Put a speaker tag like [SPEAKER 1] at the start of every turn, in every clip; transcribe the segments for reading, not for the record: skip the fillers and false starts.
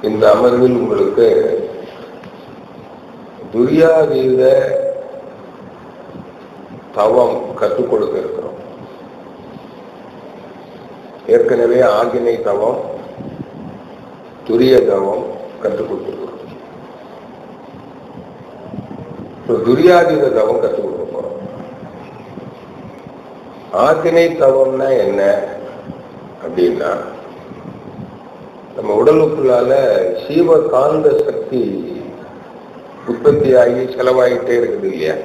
[SPEAKER 1] இந்த அமர்வில் உங்களுக்கு துரியாதீத தவம் கற்றுக் கொடுக்க இருக்கிறோம். ஏற்கனவே ஆகினை தவம், துரிய தவம் கற்றுக் கொடுத்திருக்கிறோம். துரியாதீத தவம் கற்றுக் கொடுக்க போறோம். ஆகினை தவம்னா என்ன அப்படின்னா, நம்ம உடலுக்குள்ளால சீவகாந்த சக்தி உற்பத்தி ஆகி செலவாயிட்டே இருக்குது இல்லையா?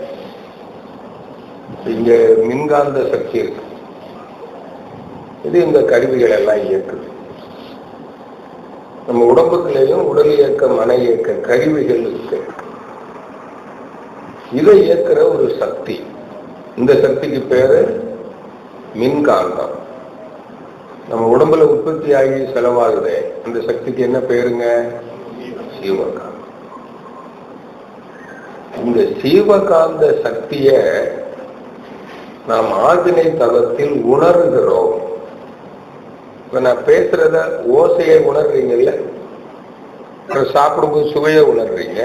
[SPEAKER 1] இங்க மின்காந்த சக்தி இருக்கு. இது இந்த கருவிகள் எல்லாம் இயக்குது. நம்ம உடம்புக்குள்ளேயும் உடல் இயக்க மன இயக்க கருவிகள் இருக்கு. இதை இயக்குற ஒரு சக்தி, இந்த சக்திக்கு பேரு மின்காந்தம். நம்ம உடம்புல உற்பத்தி ஆகி செலவாகுது, அந்த சக்திக்கு என்ன பேருங்க? சீவகாந்தம். இந்த சீவகாந்த சக்திய நாம் ஆகினை தவத்தில் உணர்கிறோம். இப்ப நான் பேசுறத ஓசையை உணர்றீங்கல்ல, சாப்பிடும்போது சுவையை உணர்றீங்க,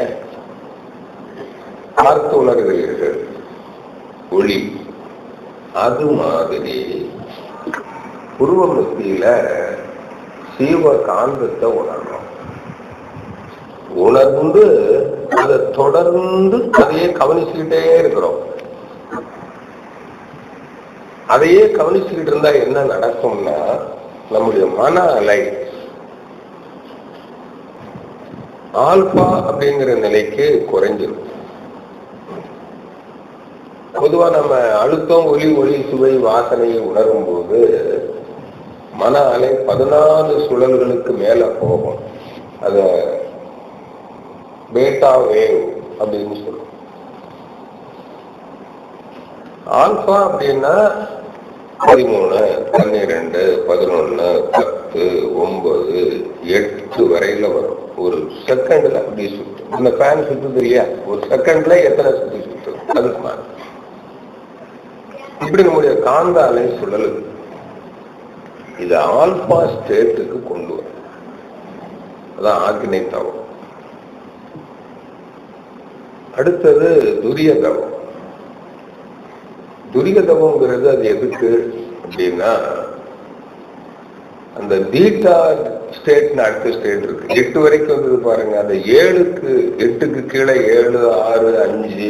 [SPEAKER 1] பார்த்து உணர்கிறீர்கள் ஒளி. அது மாதிரி புருவ மத்தியில சீவகாந்தத்தை உணர்றோம். உணர்ந்து அதை தொடர்ந்து அதையே கவனிச்சுக்கிட்டே இருக்கிறோம். அதையே கவனிச்சுக்கிட்டு இருந்தா என்ன நடக்கும்னா, நம்முடைய மன அலை ஆல்பா அப்படிங்கிற நிலைக்கு குறைஞ்சிடும். பொதுவா நம்ம அழுத்தம், ஒலி, ஒளி, சுவை, வாசனையை உணரும் போது மன அலை 14 சுழல்களுக்கு மேல போகும். அத பேட்டா வேவ் அப்படின்னு சொல்லுவோம். ஆல்பா அப்படின்னா 13, 12, 11, 10, 9, 8 வரையில வரும். ஒரு செகண்ட்ல அப்படி சுற்றும். இந்த ஃபேன் சுத்துது இல்லையா, ஒரு செகண்ட்ல எத்தனை சுத்தி சுற்றும், அதுக்கு மாதிரி இப்படி நம்முடைய காந்த அலை சுழலுது. இது ஆல்பா ஸ்டேட்டுக்கு கொண்டு வரும். அதான் ஆகினை தவம். அடுத்தது துரிய தவம். துரிய தவம்ங்கிறது அது எதுக்கு அப்படின்னா, அந்த பீட்டா ஸ்டேட் அடுத்த ஸ்டேட் இருக்கு. 8 வரைக்கும் வந்தது பாருங்க. அந்த 8க்கு கீழே 7, 6, 5,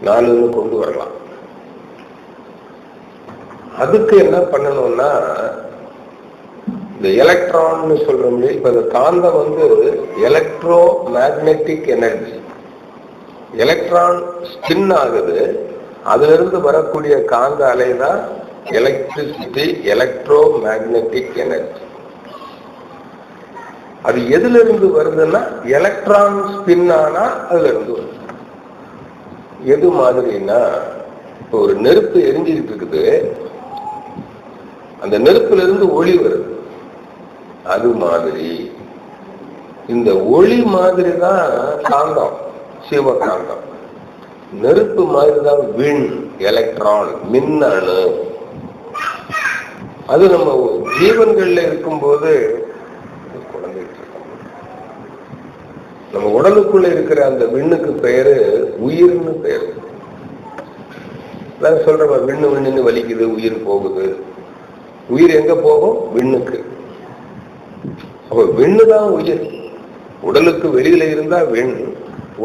[SPEAKER 1] 4ன்னு கொண்டு வரலாம். அதுக்கு என்ன பண்ணணும்னா, இந்த எலக்ட்ரான் சொல்றோம். இப்ப இந்த காந்தம் electro magnetic energy. Electron spin ஆகுது, அதுல இருந்து வரக்கூடிய காந்த அலை தான் எலக்ட்ரிசிட்டி, எலக்ட்ரோ மேக்னெட்டிக் எனர்ஜி. அது எதுல இருந்து வருதுன்னா, எலக்ட்ரான் ஸ்பின் ஆனா அதுல இருந்து வருது. எது மாதிரின்னா, இப்போ ஒரு நெருப்பு எரிஞ்சுக்கிட்டு இருக்குது, அந்த நெருப்புல இருந்து ஒளி வருது. அது மாதிரி இந்த ஒளி மாதிரி தான் காந்தம், சிவகாந்தம். நெருப்பு மாதிரி தான் விண், எலக்ட்ரான், மின்னணு. அது நம்ம ஜீவன்கள்ல இருக்கும்போது நம்ம உடலுக்குள்ள இருக்கிற அந்த விண்ணுக்கு பெயரு உயிர்னு பேரு. சொல்ற விண்ணு விண்ணுன்னு வலிக்குது, உயிர் போகுது. உயிர் எங்க போகும்? விண்ணுக்கு. அப்ப விண்ணுதான் உயிர். உடலுக்கு வெளியில இருந்தா விண்,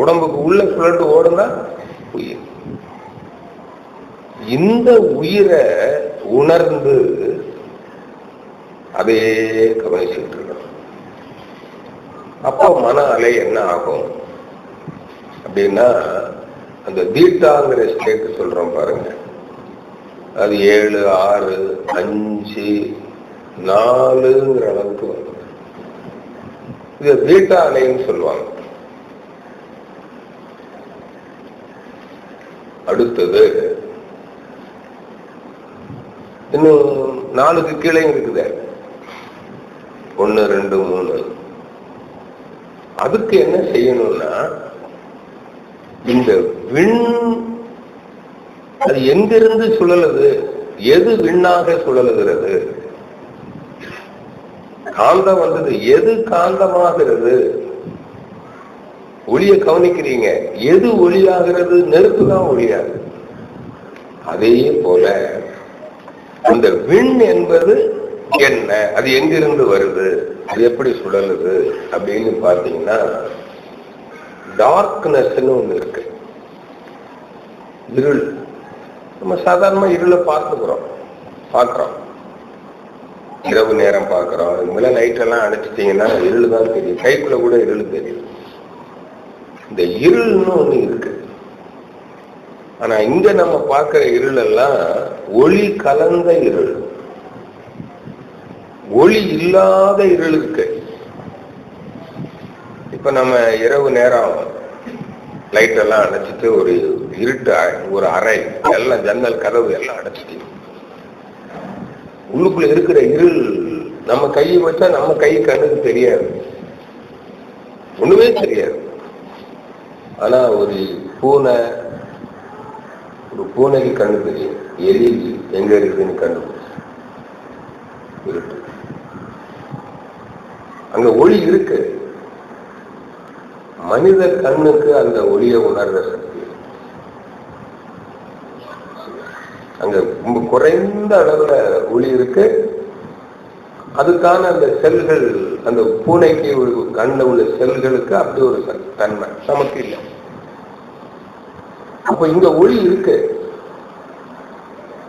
[SPEAKER 1] உடம்புக்கு உள்ள சுழண்டு ஓடுனா உயிர். இந்த உயிரை உணர்ந்து அதையே கவனிச்சுட்டு இருக்கணும். அப்போ மன அலை என்ன ஆகும் அப்படின்னா, அந்த பீட்டாங்கிற ஸ்டேட் சொல்றோம் பாருங்க, அது 7, 6, 5, 4ங்கிற அளவுக்கு வரும். இது பீட்டா அலைன்னு சொல்லுவாங்க. அடுத்தது இன்னும் 4க்கு கீழே இருக்குது, 1, 2, 3. அதுக்கு என்ன செய்யணும்னா, இந்த விண் அது எங்கிருந்து சுழலுது, எது விண்ணாக சுழலுகிறது? காந்தம் வந்தது. எது காந்தமாகிறது? ஒளியை கவனிக்கிறீங்க, எது ஒளியாகிறது? நெருப்பு தான் ஒளியாகுது. அதே போல அந்த விண் என்பது என்ன, அது எங்கிருந்து வருது, அது எப்படி சுழலுது அப்படின்னு பாத்தீங்கன்னா, டார்க்னஸ்ன்னு ஒண்ணு இருக்கு. இருள். நம்ம சாதாரணமா இருளை பார்க்கிறோம். இரவு நேரம் பார்க்கிறோம். இதுமாதிரி லைட் எல்லாம் அணைச்சிட்டீங்கன்னா இருள் தான் தெரியும். கைக்குள்ள கூட இருள் தெரியும். இந்த இருள்னு ஒண்ணு இருக்கு. ஆனா இங்க நம்ம பார்க்கிற இருள் எல்லாம் ஒளி கலந்த இருள், ஒளி இல்லாத இருள் இருக்கு. இப்ப நம்ம இரவு நேரம் லைட் எல்லாம் அடைச்சிட்டு ஒரு இருட்டு, ஒரு அறை எல்லாம், ஜன்னல் கதவு எல்லாம் அடைச்சிட்டு உள்ளுக்குள்ள இருக்கிற இருள் நம்ம கையை வச்சா நம்ம கை கண்ணுக்கு தெரியாது, ஒண்ணுமே தெரியாது. ஆனா ஒரு பூனைக்கு கண்ணு தெரியும், எலி எங்க இருக்குன்னு கண்டுபிடிச்சு. இருட்டு, அங்க ஒளி இருக்கு. மனித கண்ணுக்கு அந்த ஒளியை உணர்ற சக்தி அங்க ரொம்ப குறைந்த அளவுல ஒளி இருக்கு. அதுக்கான அந்த செல்கள், அந்த பூனைக்கு ஒரு கண்ணில் உள்ள செல்களுக்கு அப்படி ஒரு தன்மை நமக்கு இல்லை. அப்ப இங்க ஒளி இருக்கு.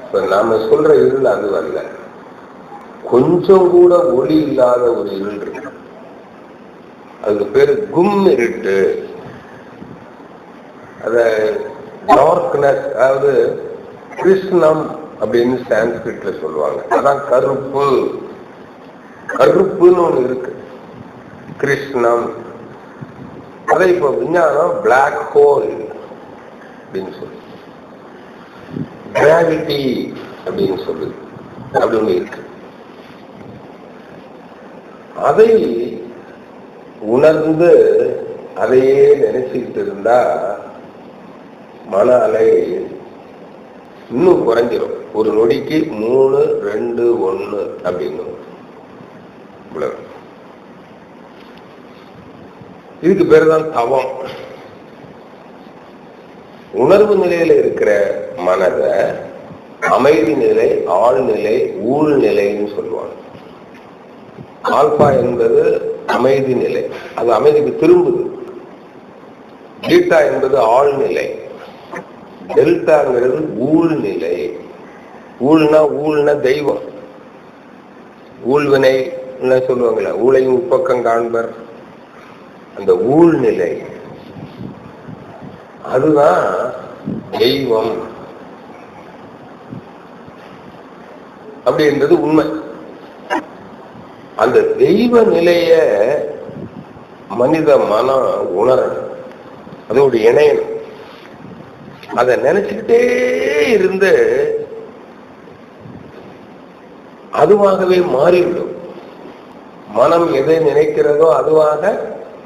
[SPEAKER 1] இப்ப நாம சொல்ற இருள் அது அல்ல, கொஞ்சம் கூட ஒளி இல்லாத ஒரு இருள் இருக்கு. அதுக்கு பேரு கும் இருட்டு. அத டார்க்னஸ், அதாவது கிருஷ்ணம் அப்படின்னு சான்ஸ்கிரிட்ல சொல்லுவாங்க. அதான் கருப்பு. கருப்புன்னு ஒண்ணு இருக்கு, கிருஷ்ணம். அதை இப்ப விஞ்ஞானம் பிளாக் ஹோல் அப்படின்னு சொல்லு, கிராவிட்டி அப்படின்னு சொல்லுது. அப்படி ஒண்ணு இருக்கு. அதை உணர்ந்து அதையே நினைச்சுக்கிட்டு இருந்தா மன அலை இன்னும் குறைஞ்சிரும். ஒரு நொடிக்கு 3, 2, 1 அப்படின்னு. இதுக்கு பேருதான் தவம். உணர்வு நிலையில இருக்கிற மனதை அமைதி நிலை, ஆழ்நிலை, ஊழ்நிலைன்னு சொல்லுவாங்க. ஆல்பா என்பது அமைதி நிலை, அது அமைதிக்கு திரும்புது. பீட்டா என்பது ஆழ்நிலை, டெல்டாங்கிறது ஊழ்நிலை. ஊழ்னா தெய்வம், ஊழ்வினை சொல்லுவாங்களே, ஊழையும் உப்பக்கம் காண்பர். அந்த ஊழ்நிலை அதுதான் தெய்வம் அப்படின்றது உண்மை. அந்த தெய்வ நிலைய மனித மனம் உணரணும், அதோடு இணையணும். அதை நினைச்சுக்கிட்டே இருந்து அதுவாகவே மாறிவிடும். மனம் எதை நினைக்கிறதோ அதுவாக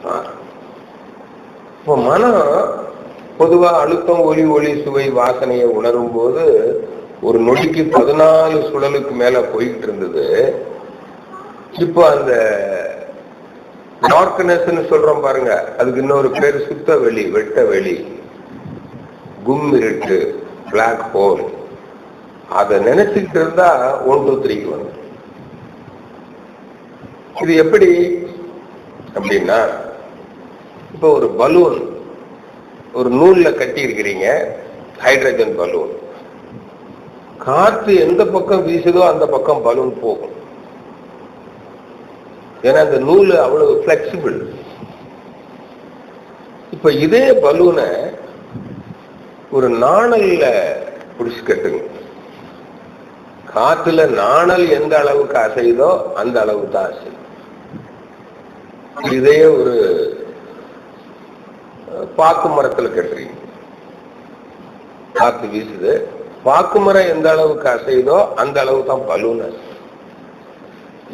[SPEAKER 1] மாறும். இப்போ மனம் பொதுவா அழுத்தம், ஒளி, சுவை, வாசனையை உணரும் போது ஒரு நொடிக்கு 14 சுழலுக்கு மேல போயிட்டு இருந்தது. இப்போ அந்த டார்க்னஸ் சொல்றோம் பாருங்க, அதுக்கு இன்னொரு பேரு சுத்த வெளி, வெட்ட வெளி, கும் இருட்டு, பிளாக் ஹோல். அதை நினைச்சுக்கிட்டு இருந்தா 1, 2, 3 வந்து. இது எப்படி அப்படின்னா, இப்போ ஒரு பலூன் ஒரு நூல்ல கட்டி இருக்கிறீங்க, ஹைட்ரஜன் பலூன். காற்று எந்த பக்கம் வீசுதோ அந்த பக்கம் பலூன் போகும். ஏன்னா அந்த நூல் அவ்வளவு பிளெக்சிபிள். இப்ப இதே பலூனை ஒரு நாணல்ல பிடிச்சு கட்டுங்க. காற்றுல நாணல் எந்த அளவுக்கு அசைதோ அந்த அளவுக்கு தான் அசையும். இதே ஒரு பாக்கு மரத்துல கட்டுறீங்க, காத்து வீசுது, பாக்கு மரம் எந்த அளவுக்கு அசைதோ அந்த அளவுக்கு தான் பலூன்.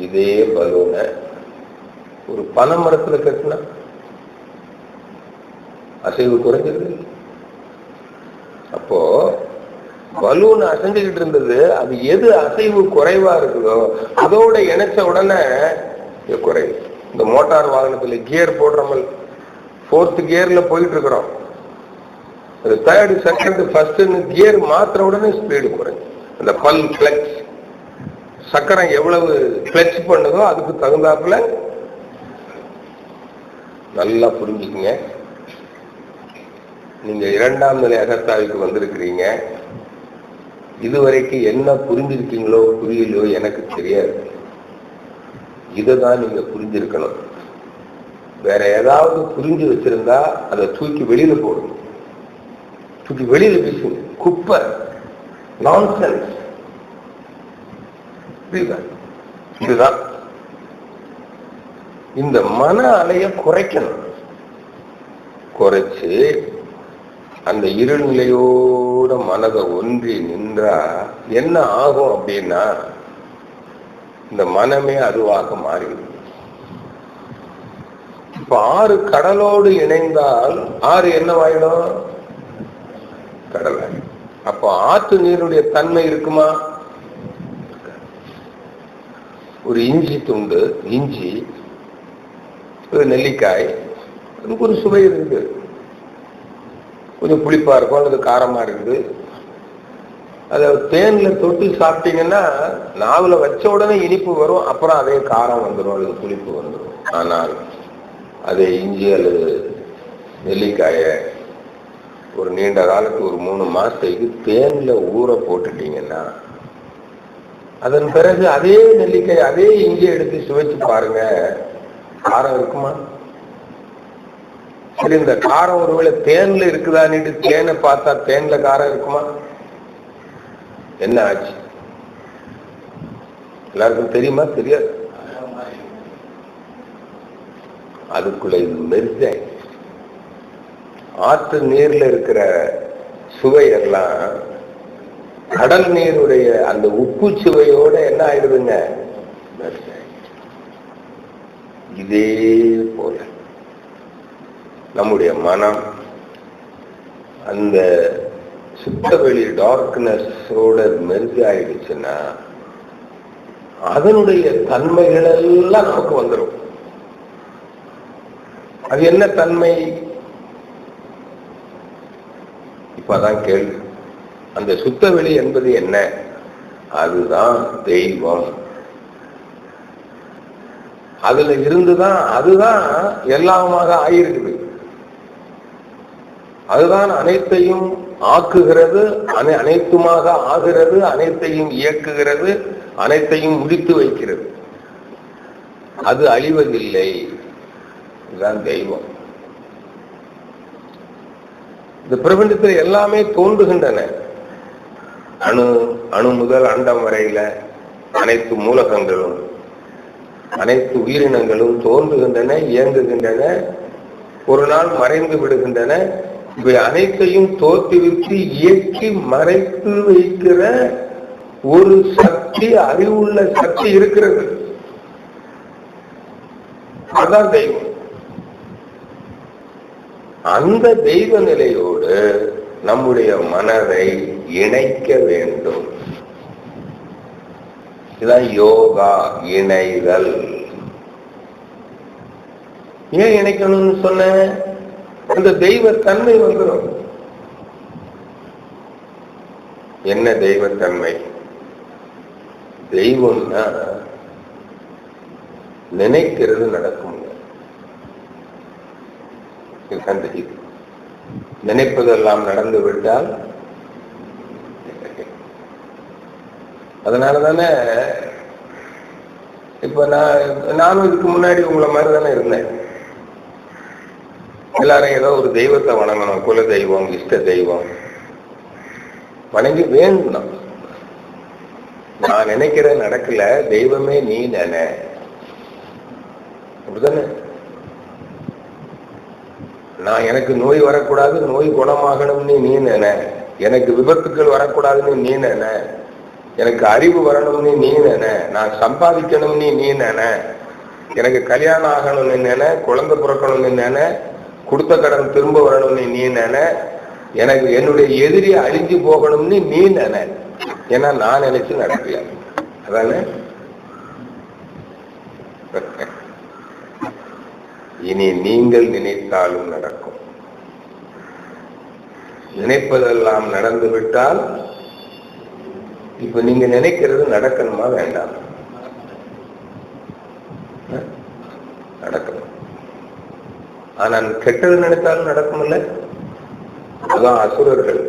[SPEAKER 1] இதே பலூனை ஒரு பனை மரத்துல கட்டினா அசைவு குறைஞ்சிருது. அப்போ பலூன் அசைஞ்சுக்கிட்டு இருந்தது, அது எது அசைவு குறைவா இருக்குதோ அதோட இணைச்ச உடனே குறையுது. இந்த மோட்டார் வாகனத்துல கியர் போடுறோம், 4th கியர்ல போயிட்டு இருக்கிறோம், அது 3rd, 2nd, 1st கியர் மாத்திர உடனே ஸ்பீடு குறையும். அந்த பல் கிளச் சக்கரம் எவ்வளவு கிளச் பண்ணுதோ அதுக்கு தகுந்தாப்புல. நல்லா புரிஞ்சுக்குங்க. நீங்க 2ஆம் நிலை அகத்தாய்வுக்கு வந்திருக்கிறீங்க. இதுவரைக்கும் என்ன புரிஞ்சிருக்கீங்களோ புரியலையோ எனக்கு தெரியாது. இதைதான் நீங்க புரிஞ்சிருக்கணும். வேற ஏதாவது புரிஞ்சு வச்சிருந்தா அதை தூக்கி வெளியில போடணும், தூக்கி வெளியில வீசுங்க. குப்பை, நான்சென்ஸ். இதுதான் இந்த மன அலைய குறைக்கணும். குறைச்சு அந்த இருநிலையோட மனதை ஒன்றி நின்றா என்ன ஆகும் அப்படின்னா, இந்த மனமே அதுவாக மாறிடும். இப்ப ஆறு கடலோடு இணைந்தால் ஆறு என்னவாயிடும்? கடல். அப்ப ஆற்று நீருடைய தன்மை இருக்குமா? ஒரு இஞ்சி துண்டு, இஞ்சி, ஒரு நெல்லிக்காய், அதுக்கு ஒரு சுவை இருக்குது. கொஞ்சம் புளிப்பா இருக்கும் அல்லது காரமா இருக்குது. அதை தேன்ல தொட்டு சாப்பிட்டீங்கன்னா நாவல வச்ச உடனே இனிப்பு வரும், அப்புறம் அதே காரம் வந்துடும் அல்லது புளிப்பு வந்துடும். ஆனால் அதே இஞ்சி அல்லது நெல்லிக்காய ஒரு நீண்ட காலத்துக்கு ஒரு 3 மாசத்துக்கு தேன்ல ஊற போட்டுட்டீங்கன்னா அதன் பிறகு அதே நெல்லிக்காய் அதே இஞ்சி எடுத்து சுவைச்சு பாருங்க, காரம் இருக்குமா? சரி, இந்த காரம் ஒருவேளை தேன்ல இருக்குதான்னுட்டு தேனை பார்த்தா தேன்ல காரம் இருக்குமா? என்ன ஆச்சு? எல்லாருக்கும் தெரியுமா? தெரியாது. அதுக்குள்ள மெர்ஜ ஆற்று நீர்ல இருக்கிற சுவை எல்லாம் கடல் நீருடைய அந்த உப்பு சுவையோட என்ன ஆயிடுதுங்க? இதே போல நம்முடைய மனம் அந்த சுத்தவெளி டார்க்னஸோட மெர்ஜ் ஆயிடுச்சுன்னா அதனுடைய தன்மைகள் எல்லாம் நமக்கு வந்துடும். அது என்ன தன்மை? இப்பதான் கேள்வி. அந்த சுத்தவெளி என்பது என்ன? அதுதான் தெய்வம். அதுல இருந்துதான் அதுதான் எல்லாமாக ஆயிருக்குது. அதுதான் அனைத்தையும் ஆக்குகிறது, அனைத்துமாக ஆகிறது, அனைத்தையும் இயக்குகிறது, அனைத்தையும் முடித்து வைக்கிறது. அது அழிவதில்லை. இதுதான் தெய்வம். இந்த பிரபஞ்சத்தில் எல்லாமே தோன்றுகின்றன. அணு அணு முதல் அண்டம் வரையில அனைத்து மூலகங்களும் அனைத்து உயிரினங்களும் தோன்றுகின்றன, இயங்குகின்றன, ஒரு நாள் மறைந்து விடுகின்றன. இவை அனைத்தையும் தோற்றுவித்து இயக்கி மறைத்து வைக்கிற ஒரு சக்தி, அறிவுள்ள சக்தி இருக்கிறது. அதுதான் தெய்வம். அந்த தெய்வ நிலையோடு நம்முடைய மனதை இணைக்க வேண்டும். இதுதான் யோகா, இணைதல். ஏன் இணைக்கணும்னு சொன்ன? அந்த தெய்வ தன்மை வந்துடும். என்ன தெய்வத்தன்மை? தெய்வம்னா நினைக்கிறது நடக்கும். நினைப்பதெல்லாம் நடந்து விட்டால் அதனாலதானே இப்ப நானும் இதுக்கு முன்னாடி உங்களை மாதிரி தானே இருந்தேன். எல்லாரும் ஏதோ ஒரு தெய்வத்தை வணங்கணும், குல தெய்வம், இஷ்ட தெய்வம் வணங்கி வேணும். நான் நினைக்கிற நடக்கல, தெய்வமே நீ நினை. அப்படிதானே? நான் எனக்கு நோய் வரக்கூடாது, நோய் குணமாகணும்னு நீ நினை. எனக்கு விபத்துக்கள் வரக்கூடாதுன்னு நீ நினை. எனக்கு அறிவு வரணும்னு நீ நினை. நான் சம்பாதிக்கணும்னு நீ நினை. எனக்கு கல்யாணம் ஆகணும்னு நினை, குழந்தை பிறக்கணும்னு நினை, கொடுத்த கடன் திரும்ப வரணும்னு நீ நினை. எனக்கு என்னுடைய எதிரி அழிஞ்சு போகணும்னு நீ நினை. ஏன்னா நான் நினைச்சு நடக்கல. அதானே? இனி நீங்கள் நினைத்தாலும் நடக்கும். நினைப்பதெல்லாம் நடந்து விட்டால் இப்ப நீங்க நினைக்கிறது நடக்கணுமா வேண்டாம்? நடக்கணும். ஆனா கெட்டது நினைத்தாலும் நடக்கும்ல. அதான் அசுரர்கள்.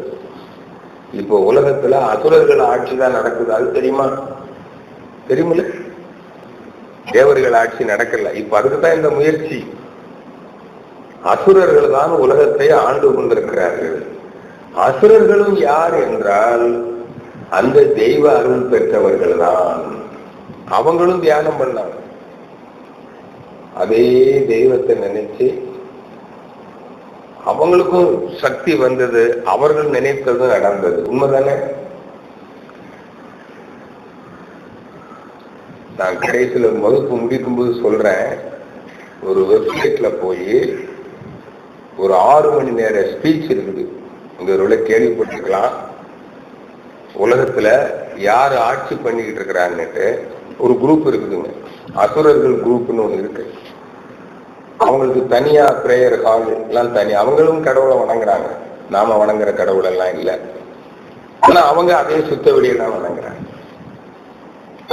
[SPEAKER 1] இப்போ உலகத்துல அசுரர்கள் ஆட்சி தான் நடக்குது. அது தெரியுமா? தெரியுமில்ல. தேவர்கள் ஆட்சி நடக்கல. இப்ப அதுக்குதான் இந்த முயற்சி. அசுரர்கள் தான் உலகத்தை ஆண்டு கொண்டிருக்கிறார்கள். அசுரர்களும் யார் என்றால் அந்த தெய்வ அருள் பெற்றவர்கள் தான். அவங்களும் தியானம் பண்ணாங்க. அதே தெய்வத்தை நினைச்சு அவங்களுக்கும் சக்தி வந்தது. அவர்கள் நினைத்தது நடந்தது. உண்மைதானே? நான் கடைசியில வகுப்பு முடிக்கும் போது சொல்றேன், ஒரு வெப்சைட்ல போய் ஒரு 6 மணி நேர ஸ்பீச் இருக்குது. உங்களோட கேள்விப்பட்டிருக்கலாம். உலகத்துல யாரு ஆட்சி பண்ணிக்கிட்டு இருக்கிறான்னுட்டு ஒரு குரூப் இருக்குதுங்க. அசுரர்கள் குரூப்னு ஒண்ணு இருக்கு. அவங்களுக்கு தனியா பிரேயர் ஹால் எல்லாம் தனி. அவங்களும் கடவுளை வணங்குறாங்க. நாம வணங்குற கடவுள் எல்லாம் இல்லை. ஆனா அவங்க அதே சுத்த வெளியெல்லாம் வணங்குறாங்க.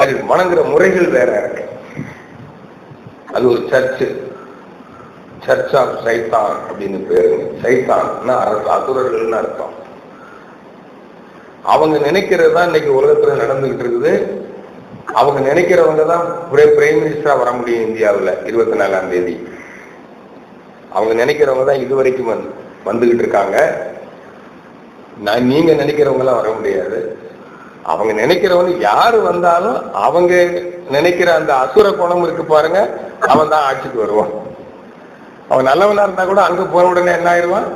[SPEAKER 1] அது வணங்குற முறைகள் வேற இருக்கு. அது ஒரு சர்ச்சு, சர்ச் ஆஃப் சைத்தான் அப்படின்னு பேருங்க. சைத்தான்னா அசுரர்கள்னு அர்த்தம். அவங்க நினைக்கிறது தான் இன்னைக்கு உலகத்துல நடந்துகிட்டு இருக்குது. அவங்க நினைக்கிறவங்க தான் பிரைம் மினிஸ்டரா வர முடியும் இந்தியாவில் 24ஆம் தேதி. அவங்க நினைக்கிறவங்க தான் இதுவரைக்கும் வந்துகிட்டு இருக்காங்க. நீங்க நினைக்கிறவங்க எல்லாம் வர முடியாது. அவங்க நினைக்கிறவங்க யாரு வந்தாலும் அவங்க நினைக்கிற அந்த அசுர குணம் இருக்கு பாருங்க, அவன் தான் ஆட்சிக்கு வருவான். அவன் நல்லவனா இருந்தா கூட அங்க போன உடனே என்ன ஆயிடுவான்?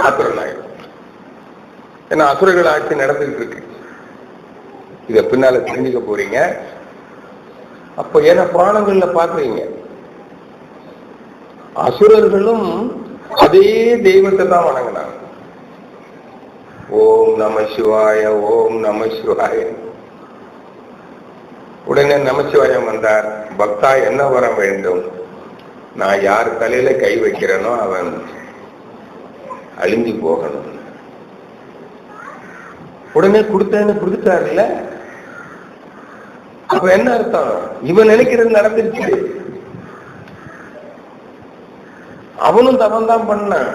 [SPEAKER 1] அசுரன் ஆயிடுவான். ஏன்னா அசுரர்கள் ஆட்சி நடந்துகிட்டு இருக்கு. இத பின்னால தெரிஞ்சுக்க போறீங்க. அப்ப ஏன்னா புராணங்கள்ல பாக்குறீங்க, அசுரர்களும் அதே தெய்வத்தை தான் வணங்கினாங்க. ஓம் நம சிவாய, ஓம் நம சிவாய. உடனே நமச்சிவாயம் வந்தார். பக்தா என்ன வர வேண்டும்? நான் யார் தலையில கை வைக்கிறேனோ அவன் அழிஞ்சு போகணும். உடனே கொடுத்தேன்னு கொடுத்துட்டாருல்ல. அப்ப என்ன அர்த்தம்? இவன் நினைக்கிறது நடந்துருச்சு. அவனும் தவம் தான் பண்ணான்.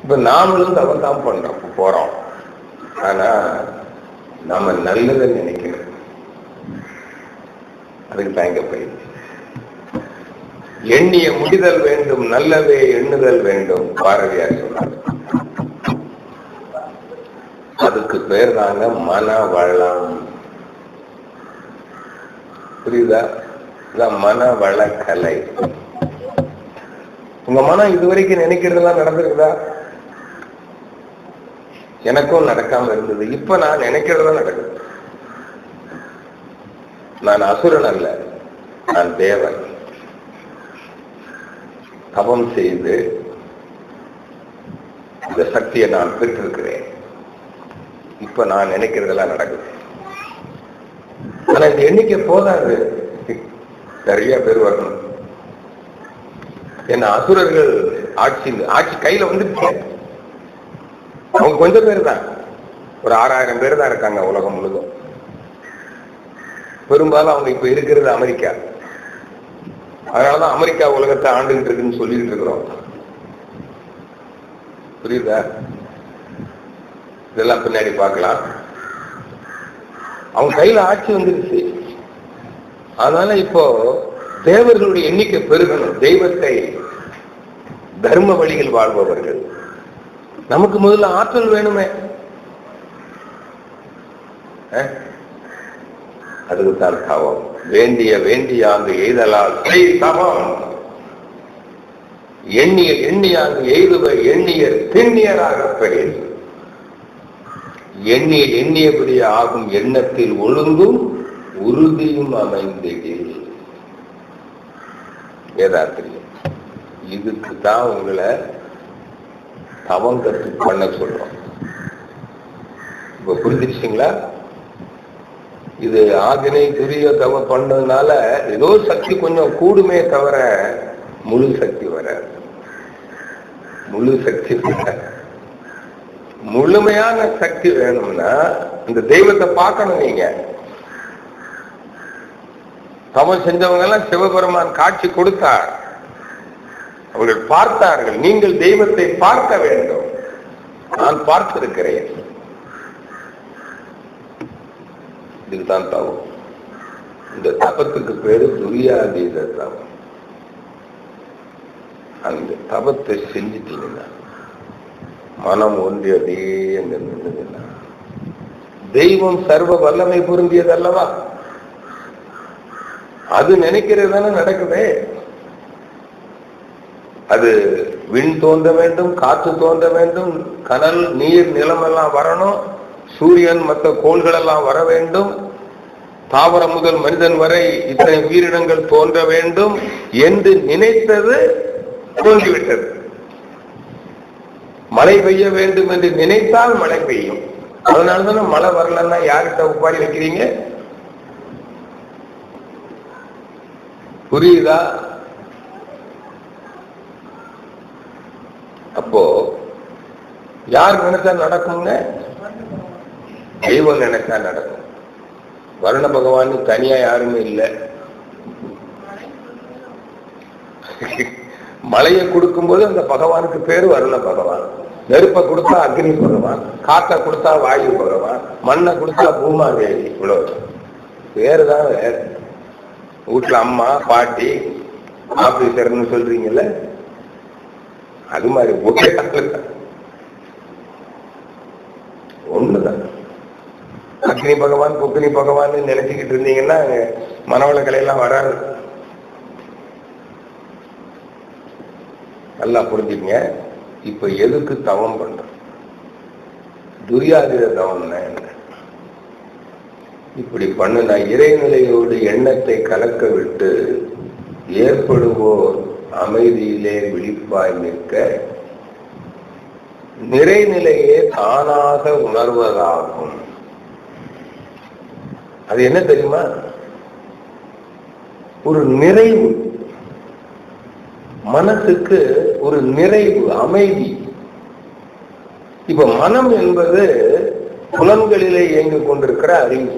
[SPEAKER 1] இப்ப நாமளும் தவம் தான் பண்றோம் போறோம். ஆனா நாம நல்லதை நினைக்கணும். அதுக்கு தாங்க போய் எண்ணிய முடிதல் வேண்டும், நல்லவே எண்ணுதல் வேண்டும். பாரதியார் சொன்னார். அதுக்கு பேர் தாங்க மன வளம். புரியுதா? மன வள கலை. உங்க மனம் இதுவரைக்கும் நினைக்கிறதெல்லாம் நடந்திருக்குதா? எனக்கும் நடக்காம இருந்தது. இப்ப நான் நினைக்கிறதா நடக்குது. நான் அசுரன் அல்ல, நான் தேவன். தவம் செய்து இந்த சக்தியை நான் பெற்றிருக்கிறேன். இப்ப நான் நினைக்கிறதெல்லாம் நடக்குது. ஆனா இந்த எண்ணிக்கை போதாது, நிறைய பேர் வரணும். என்ன அசுரர்கள் ஆட்சி கையில வந்துருச்சு. அவங்க கொஞ்சம் பேர் தான், ஒரு 6000 பேர் தான் இருக்காங்க உலகம் முழுதும். பெரும்பாலும் அவங்க இப்ப இருக்கிறது அமெரிக்கா. அதனாலதான் அமெரிக்கா உலகத்தை ஆண்டுகிட்டு இருக்குன்னு சொல்லிட்டு இருக்கிறோம். புரியுதா? இதெல்லாம் பின்னாடி பார்க்கலாம். அவங்க கையில ஆட்சி வந்துருச்சு. அதனால இப்போ தேவர்களுடைய எண்ணிக்கை பெருகணும். தெய்வத்தை தர்ம வழியில் வாழ்பவர்கள். நமக்கு முதல்ல ஆற்றல் வேணுமே. அதுக்குத்தான் தவம். வேண்டியாங்கு எய்தலால் தவம். எண்ணியாங்கு எய்துவ எண்ணியர் திண்ணியராக பெயர். எண்ணியபடிய ஆகும் எண்ணத்தில் ஒழுங்கும் உறுதியும் அமைந்தது. வேதாத்திரியம். இதுக்கு தான் உங்களை தவம் கற்று பண்ண சொல்றோம். இப்ப புரிஞ்சிருச்சுங்களா? இது ஆகினை துரிய தவம் பண்ணதுனால ஏதோ சக்தி கொஞ்சம் கூடுமே தவிர முழு சக்தி வராது. முழு சக்தி வராது. முழுமையான சக்தி வேணும்னா இந்த தெய்வத்தை பார்க்கணும். நீங்க தவம் செஞ்சவங்க எல்லாம் சிவபெருமான் காட்சி கொடுத்தார், அவர்கள் பார்த்தார்கள். நீங்கள் தெய்வத்தை பார்க்க வேண்டும். நான் பார்த்திருக்கிறேன். இதுதான் தவம். இந்த தபத்துக்கு பேரு துரியாதீத தவம். அந்த தபத்தை செஞ்சிட்டீங்கன்னா மனம் ஒன்றியதே நின்றுதுன்னா தெய்வம் சர்வ வல்லமை பொருந்தியது அல்லவா? அது நினைக்கிறது தானே நடக்குது. அது விண் தோன்ற வேண்டும், காற்று தோன்ற வேண்டும், கனல் நீர் நிலம் எல்லாம் வரணும், சூரியன் மற்ற கோள்கள் எல்லாம் வர வேண்டும், தாவரம் முதல் மனிதன் வரை இத்தனை உயிரினங்கள் தோன்ற வேண்டும் என்று நினைத்தது தோன்றிவிட்டது. மழை பெய்ய வேண்டும் என்று நினைத்தால் மழை பெய்யும். அதனாலதானே மழை வரலன்னா யார்கிட்ட உப்பாடி வைக்கிறீங்க? புரியுதா? அப்போ யார் நினைச்சா நடக்குங்க? தெய்வம் நினைச்சா நடக்கும். வருண பகவான் தனியா யாருமே இல்லை. மழையை கொடுக்கும் போது அந்த பகவானுக்கு பேரு வருண பகவான். நெருப்பை கொடுத்தா அக்னி பகவான், காற்றை கொடுத்தா வாயு பகவான், மண்ணை கொடுத்தா பூமாதேவி. இவ்வளவு பேருதான் வேற. வீட்டுல அம்மா பாட்டி ஆபீசர்னு சொல்றீங்கல்ல, அது மாதிரி ஒண்ணுதான். அக்னி பகவான் பொக்னி பகவான் நினைச்சுக்கிட்டு இருந்தீங்கன்னா மனவள கலையெல்லாம் வராது. நல்லா புரிஞ்சுங்க. இப்ப எதுக்கு தவம் பண்றோம்? துரியாதீத தவம்னா என்ன? இப்படி பண்ணுனா இறைநிலையோடு எண்ணத்தை கலக்க விட்டு ஏற்படுவோர் அமைதியிலே விழிப்பாய் நிற்க நிறைநிலையே தானாக உணர்வதாகும். அது என்ன தெரியுமா? ஒரு நிறைவு, மனசுக்கு ஒரு நிறைவு, அமைதி. இப்ப மனம் என்பது புலன்களிலே இயங்கிக் கொண்டிருக்கிற அறிவு.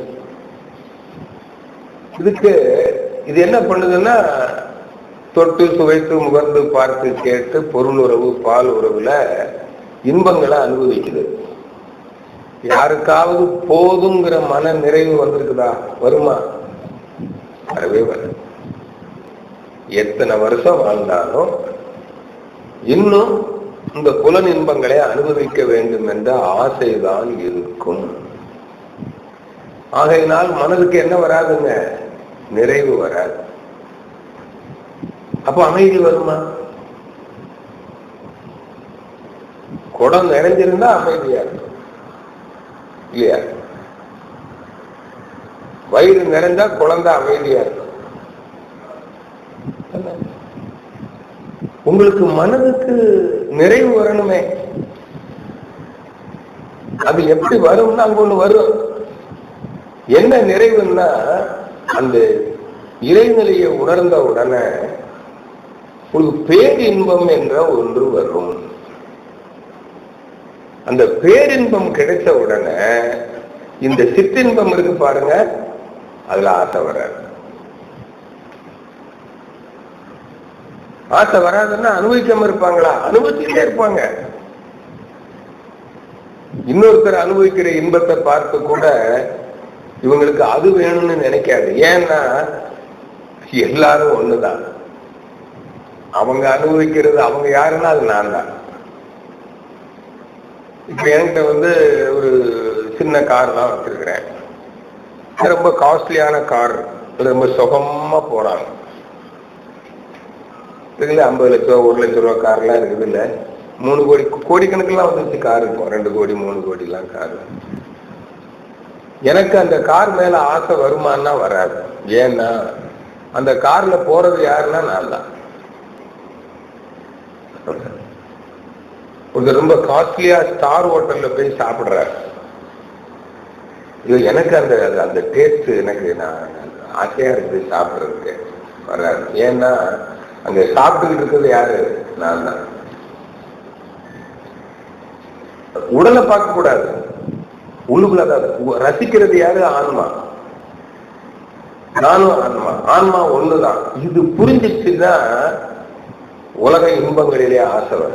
[SPEAKER 1] இதுக்கு இது என்ன பண்ணுதுன்னா, தொட்டு சுவைத்து முகர்ந்து பார்த்து கேட்டு பொருள் உறவு பால் உறவுல இன்பங்களை அனுபவிக்குது. யாருக்காவது போதுங்கிற மன நிறைவு வந்திருக்குதா? வருமா? வரவே வர. எத்தனை வருஷம் வாழ்ந்தாலும் இன்னும் இந்த புலன் இன்பங்களை அனுபவிக்க வேண்டும் என்ற ஆசைதான் இருக்கும். ஆகையினால் மனதுக்கு என்ன வராதுங்க? நிறைவு வராது. அப்ப அமைதி வருமா? குடம் நிறைஞ்சிருந்தா அமைதியா இருக்கும் இல்லையா? வயிறு நிறைஞ்சா குழந்தை அமைதியா இருக்கும். உங்களுக்கு மனதுக்கு நிறைவு வரணுமே. அது எப்படி வரும்னா அங்க ஒண்ணு வரும். என்ன நிறைவுன்னா, அந்த இறைநிலையை உணர்ந்த உடனே உங்களுக்கு பேரின்பம் என்ற ஒன்று வரும். அந்த பேரின்பம் கிடைச்ச உடனே இந்த சிற்றின்பம் இருக்கு பாருங்க, அதுல ஆசை வராது. ஆசை வராதுன்னா அனுபவிக்காம இருப்பாங்களா? அனுபவிச்சுட்டே இருப்பாங்க. இன்னொருத்தர் அனுபவிக்கிற இன்பத்தை பார்த்து கூட இவங்களுக்கு அது வேணும்னு நினைக்காது. ஏன்னா எல்லாரும் ஒண்ணுதான். அவங்க அனுபவிக்கிறது, அவங்க யாருன்னா அது நான் தான். இப்ப என்கிட்ட ஒரு சின்ன கார் தான் வச்சிருக்கிறேன். ரொம்ப காஸ்ட்லியான கார், ரொம்ப சுகமா போறாங்க. 50 லட்ச ரூபா 1 லட்ச ரூபா கார்லாம் இருக்குது இல்ல, 3 கோடி கோடிக்கணக்கெல்லாம் வந்துச்சு கார் இருக்கும். 2 கோடி 3 கோடி எல்லாம் கார். எனக்கு அந்த கார் மேல ஆசை வருமானா வராது. ஏன்னா அந்த கார்ல போறது யாருன்னா நான் தான். ரொம்ப காஸ்ட்லியா ஸ்டார் ஹோட்டல்ல போய் சாப்பிடுறாரு. எனக்கு அந்த டேஸ்ட் எனக்கு நான் ஆசையா இருக்கு சாப்பிடுறதுக்கு வராது. ஏன்னா அங்க சாப்பிட்டுக்கிட்டு இருக்கிறது யாரு? நான் தான். உடலை பார்க்க கூடாது, உள்ளுக்குள்ளதான் ரசிக்கிறது யாரு? ஆன்மா. நானும் ஆன்மா, ஆன்மா ஒண்ணுதான். இது புரிஞ்சிச்சுன்னா உலக இன்பங்களிலே ஆசை வர.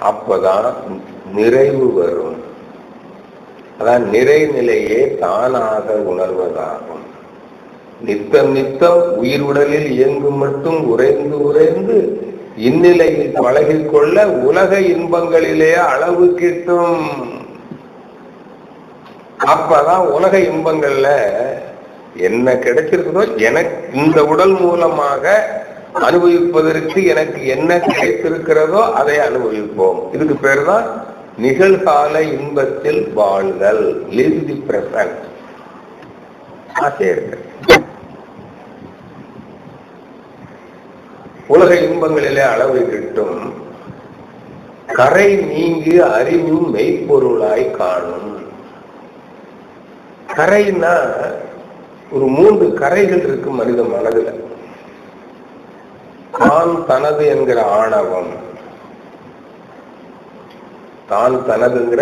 [SPEAKER 1] அப்பதான் நிறைவு வரும். அதான் நிறைநிலையே தானாக உணர்வதாகும். நித்தம் நித்தம் உயிர் உடலில் இயங்கும் மட்டும் உறைந்து உறைந்து இந்நிலையில் பழகிக் கொள்ள உலக இன்பங்களிலே அளவு கிட்டும். அப்பதான் உலக இன்பங்கள்ல என்ன கிடைச்சிருக்கிறதோ, எனக்கு இந்த உடல் மூலமாக அனுபவிப்பதற்கு எனக்கு என்ன கிடைத்திருக்கிறதோ அதை அனுபவிப்போம். இதுக்கு பேர் தான் நிகழ்கால இன்பத்தில் வாழ்தல். லிவ் தி பிரசன்ட். ஆசை இருக்கு. உலக இன்பங்களிலே அளவு கிட்டும். கரை நீங்கி அறிவு மெய்ப்பொருளாய் காணும். கரைன்னா ஒரு 3 கரைகள் இருக்கு மனித மனதுல. தான் தனது என்கிற ஆணவம், தான் தனதுங்கிற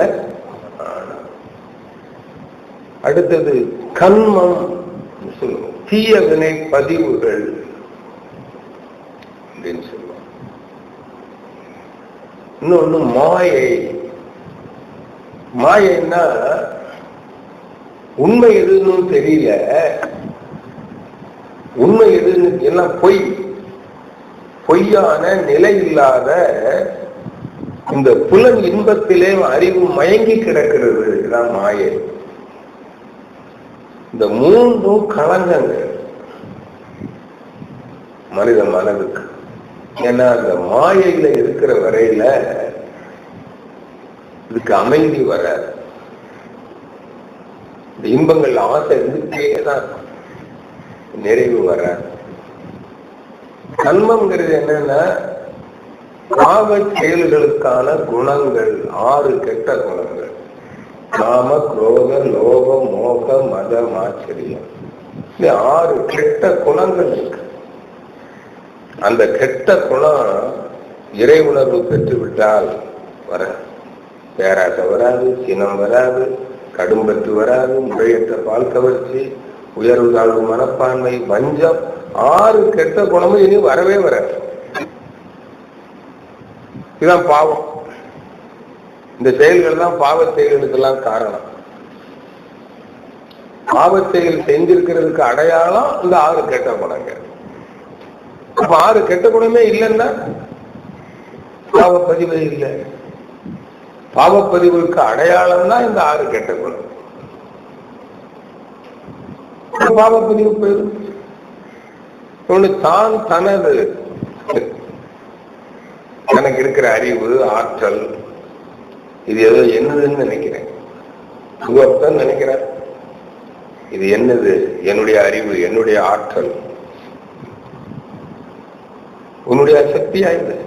[SPEAKER 1] ஆணவம். அடுத்தது கன்மம் சொல்லுவோம், தீய வினை பதிவுகள் அப்படின்னு சொல்லுவோம். இன்னொன்னு மாயை. மாயைன்னா உண்மை எதுன்னு தெரியல, உண்மை எதுன்னு எல்லாம் பொய், பொய்யான நிலை இல்லாத இந்த புலன் இன்பத்திலே அறிவு மயங்கி கிடக்கிறது. இதுதான் மாயை. இந்த 3 களங்கங்கள் மனித மனதுக்கு. ஏன்னா அந்த மாயையில இருக்கிற வரையில இதுக்கு அமைதி வராது. இந்த இன்பங்கள் ஆசை இருந்துட்டேதான், நிறைவு வராது. கன்மம்ங்கிறது என்னன்னா பாவ செயல்களுக்கான குணங்கள், 6 கெட்ட குணங்கள். காம, குரோத, லோகம், மோக, மதம், ஆச்சரியம். 6 கெட்ட குணங்கள் இருக்கு. அந்த கெட்ட குணம் இறை உணர்வு பெற்று விட்டால் வர பேராசை வராது, சினம் வராது, கடும்பற்று வராது, முறையற்ற பால் கவர்ச்சி, உயர்வு தாழ்வு மனப்பான்மை, வஞ்சம், 6 கெட்ட குணமும் இனி வரவே வராது. இதுதான் பாவம். இந்த செயல்கள் தான் பாவ செயல்களுக்கெல்லாம் காரணம். பாவ செயல் செஞ்சிருக்கிறதுக்கு அடையாளம் இந்த 6 கெட்ட குணங்கள். அப்ப 6 கெட்ட குணமே இல்லைன்னா பாவப்பதிவு இல்லை. பாவப்பதிவுக்கு அடையாளம் தான் இந்த 6 கெட்ட குணம். பாவப்பதிவு போயிடும். தான் தனது, எனக்கு இருக்கிற அறிவு, ஆற்றல், இது ஏதோ என்னதுன்னு நினைக்கிறேன். ஒருத்தன் நினைக்கிறேன் இது என்னது, என்னுடைய அறிவு, என்னுடைய ஆற்றல், உன்னுடைய சக்தியா இல்லை.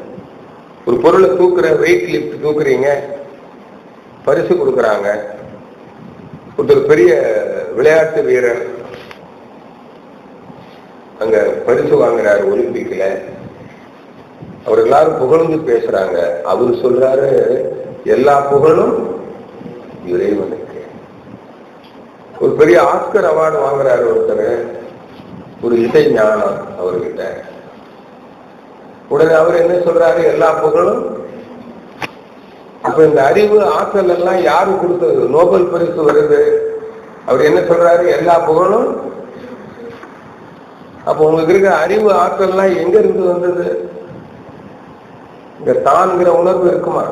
[SPEAKER 1] ஒரு பொருளை தூக்குற, வெயிட் லிஃப்ட் தூக்குறீங்க, பரிசு கொடுக்குறாங்க. ஒரு பெரிய விளையாட்டு வீரர் அங்க பரிசு வாங்குறாரு ஒலிம்பிக்ல. அவர் எல்லாரும் புகழ்ந்து பேசுறாங்க. அவரு சொல்றாரு, எல்லா புகழும் இறைவனுக்கு. ஒரு பெரிய ஆஸ்கர் அவார்டு வாங்குறாரு ஒருத்தர், ஒரு இசை ஞானம் அவர்கிட்ட. உடனே அவர் என்ன சொல்றாரு, எல்லா புகழும். அப்ப இந்த அறிவு, ஆற்றல் எல்லாம் யாரு கொடுத்தது? நோபல் பரிசு வருது. அவர் என்ன சொல்றாரு, எல்லா புகழும். அப்ப உங்களுக்கு இருக்கிற அறிவு, ஆற்றல் எல்லாம் எங்க இருந்து வந்தது? இந்த தான்கிற உணர்வு இருக்குமா?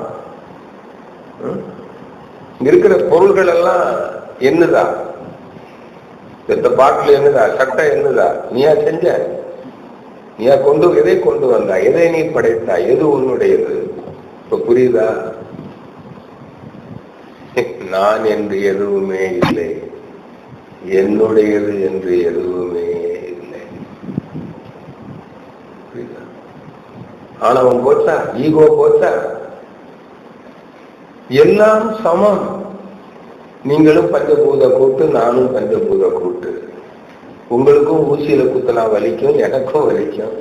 [SPEAKER 1] இங்க இருக்கிற பொருள்கள் எல்லாம் என்னதா? இந்த பாட்டில் என்னதா? சட்டை என்னதா? நீயா செஞ்ச? நீயா எதை கொண்டு வந்தா? எதை நீ படைத்தா? எது உன்னுடையது? இப்ப புரியுதா? நான் என்று எதுவுமே இல்லை, என்னுடையது என்று எதுவுமே இல்லை. ஆணவம் போச்சா? ஈகோ போச்சா? எல்லாம் சமம். நீங்களும் பஞ்சபூத கூட்டு, நானும் பஞ்சபூத கூட்டு. உங்களுக்கும் ஊசியில குத்தினா வலிக்கும், எனக்கும் வலிக்கும்.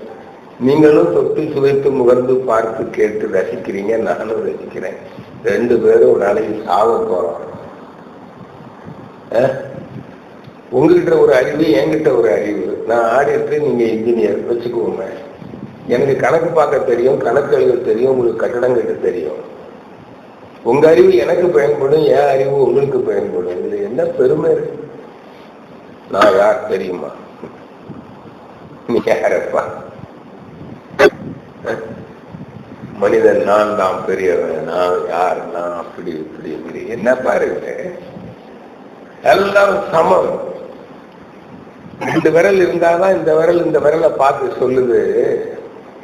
[SPEAKER 1] நீங்களும் தொட்டு சுவைத்து முகர்ந்து பார்த்து கேட்டு ரசிக்கிறீங்க, நானும் ரசிக்கிறேன். 2 பேரும் ஒரு நாளைக்கு சாவ போறோம். உங்ககிட்ட ஒரு அறிவு, என்கிட்ட ஒரு அறிவு. நான் ஆடிட்டு, நீங்க இன்ஜினியர் வச்சுக்குவோங்க. எனக்கு கணக்கு பார்க்க தெரியும், கணக்கு எழுத தெரியும், உங்களுக்கு கட்டடம் கட்ட தெரியும். உங்க அறிவு எனக்கு பயன்படும், என் அறிவு உங்களுக்கு பயன்படும். இதுல என்ன பெருமை இருக்கு? நான் யார் தெரியுமா? நீ யாரப்பா? மனிதன் நான் தான் பெரியவன், நான் யார், நான் அப்படி இப்படி என்ன பாருங்க, எல்லாம் சமம். 2 விரல் இருந்தாதான் இந்த விரல் இந்த விரலை பார்த்து சொல்லுது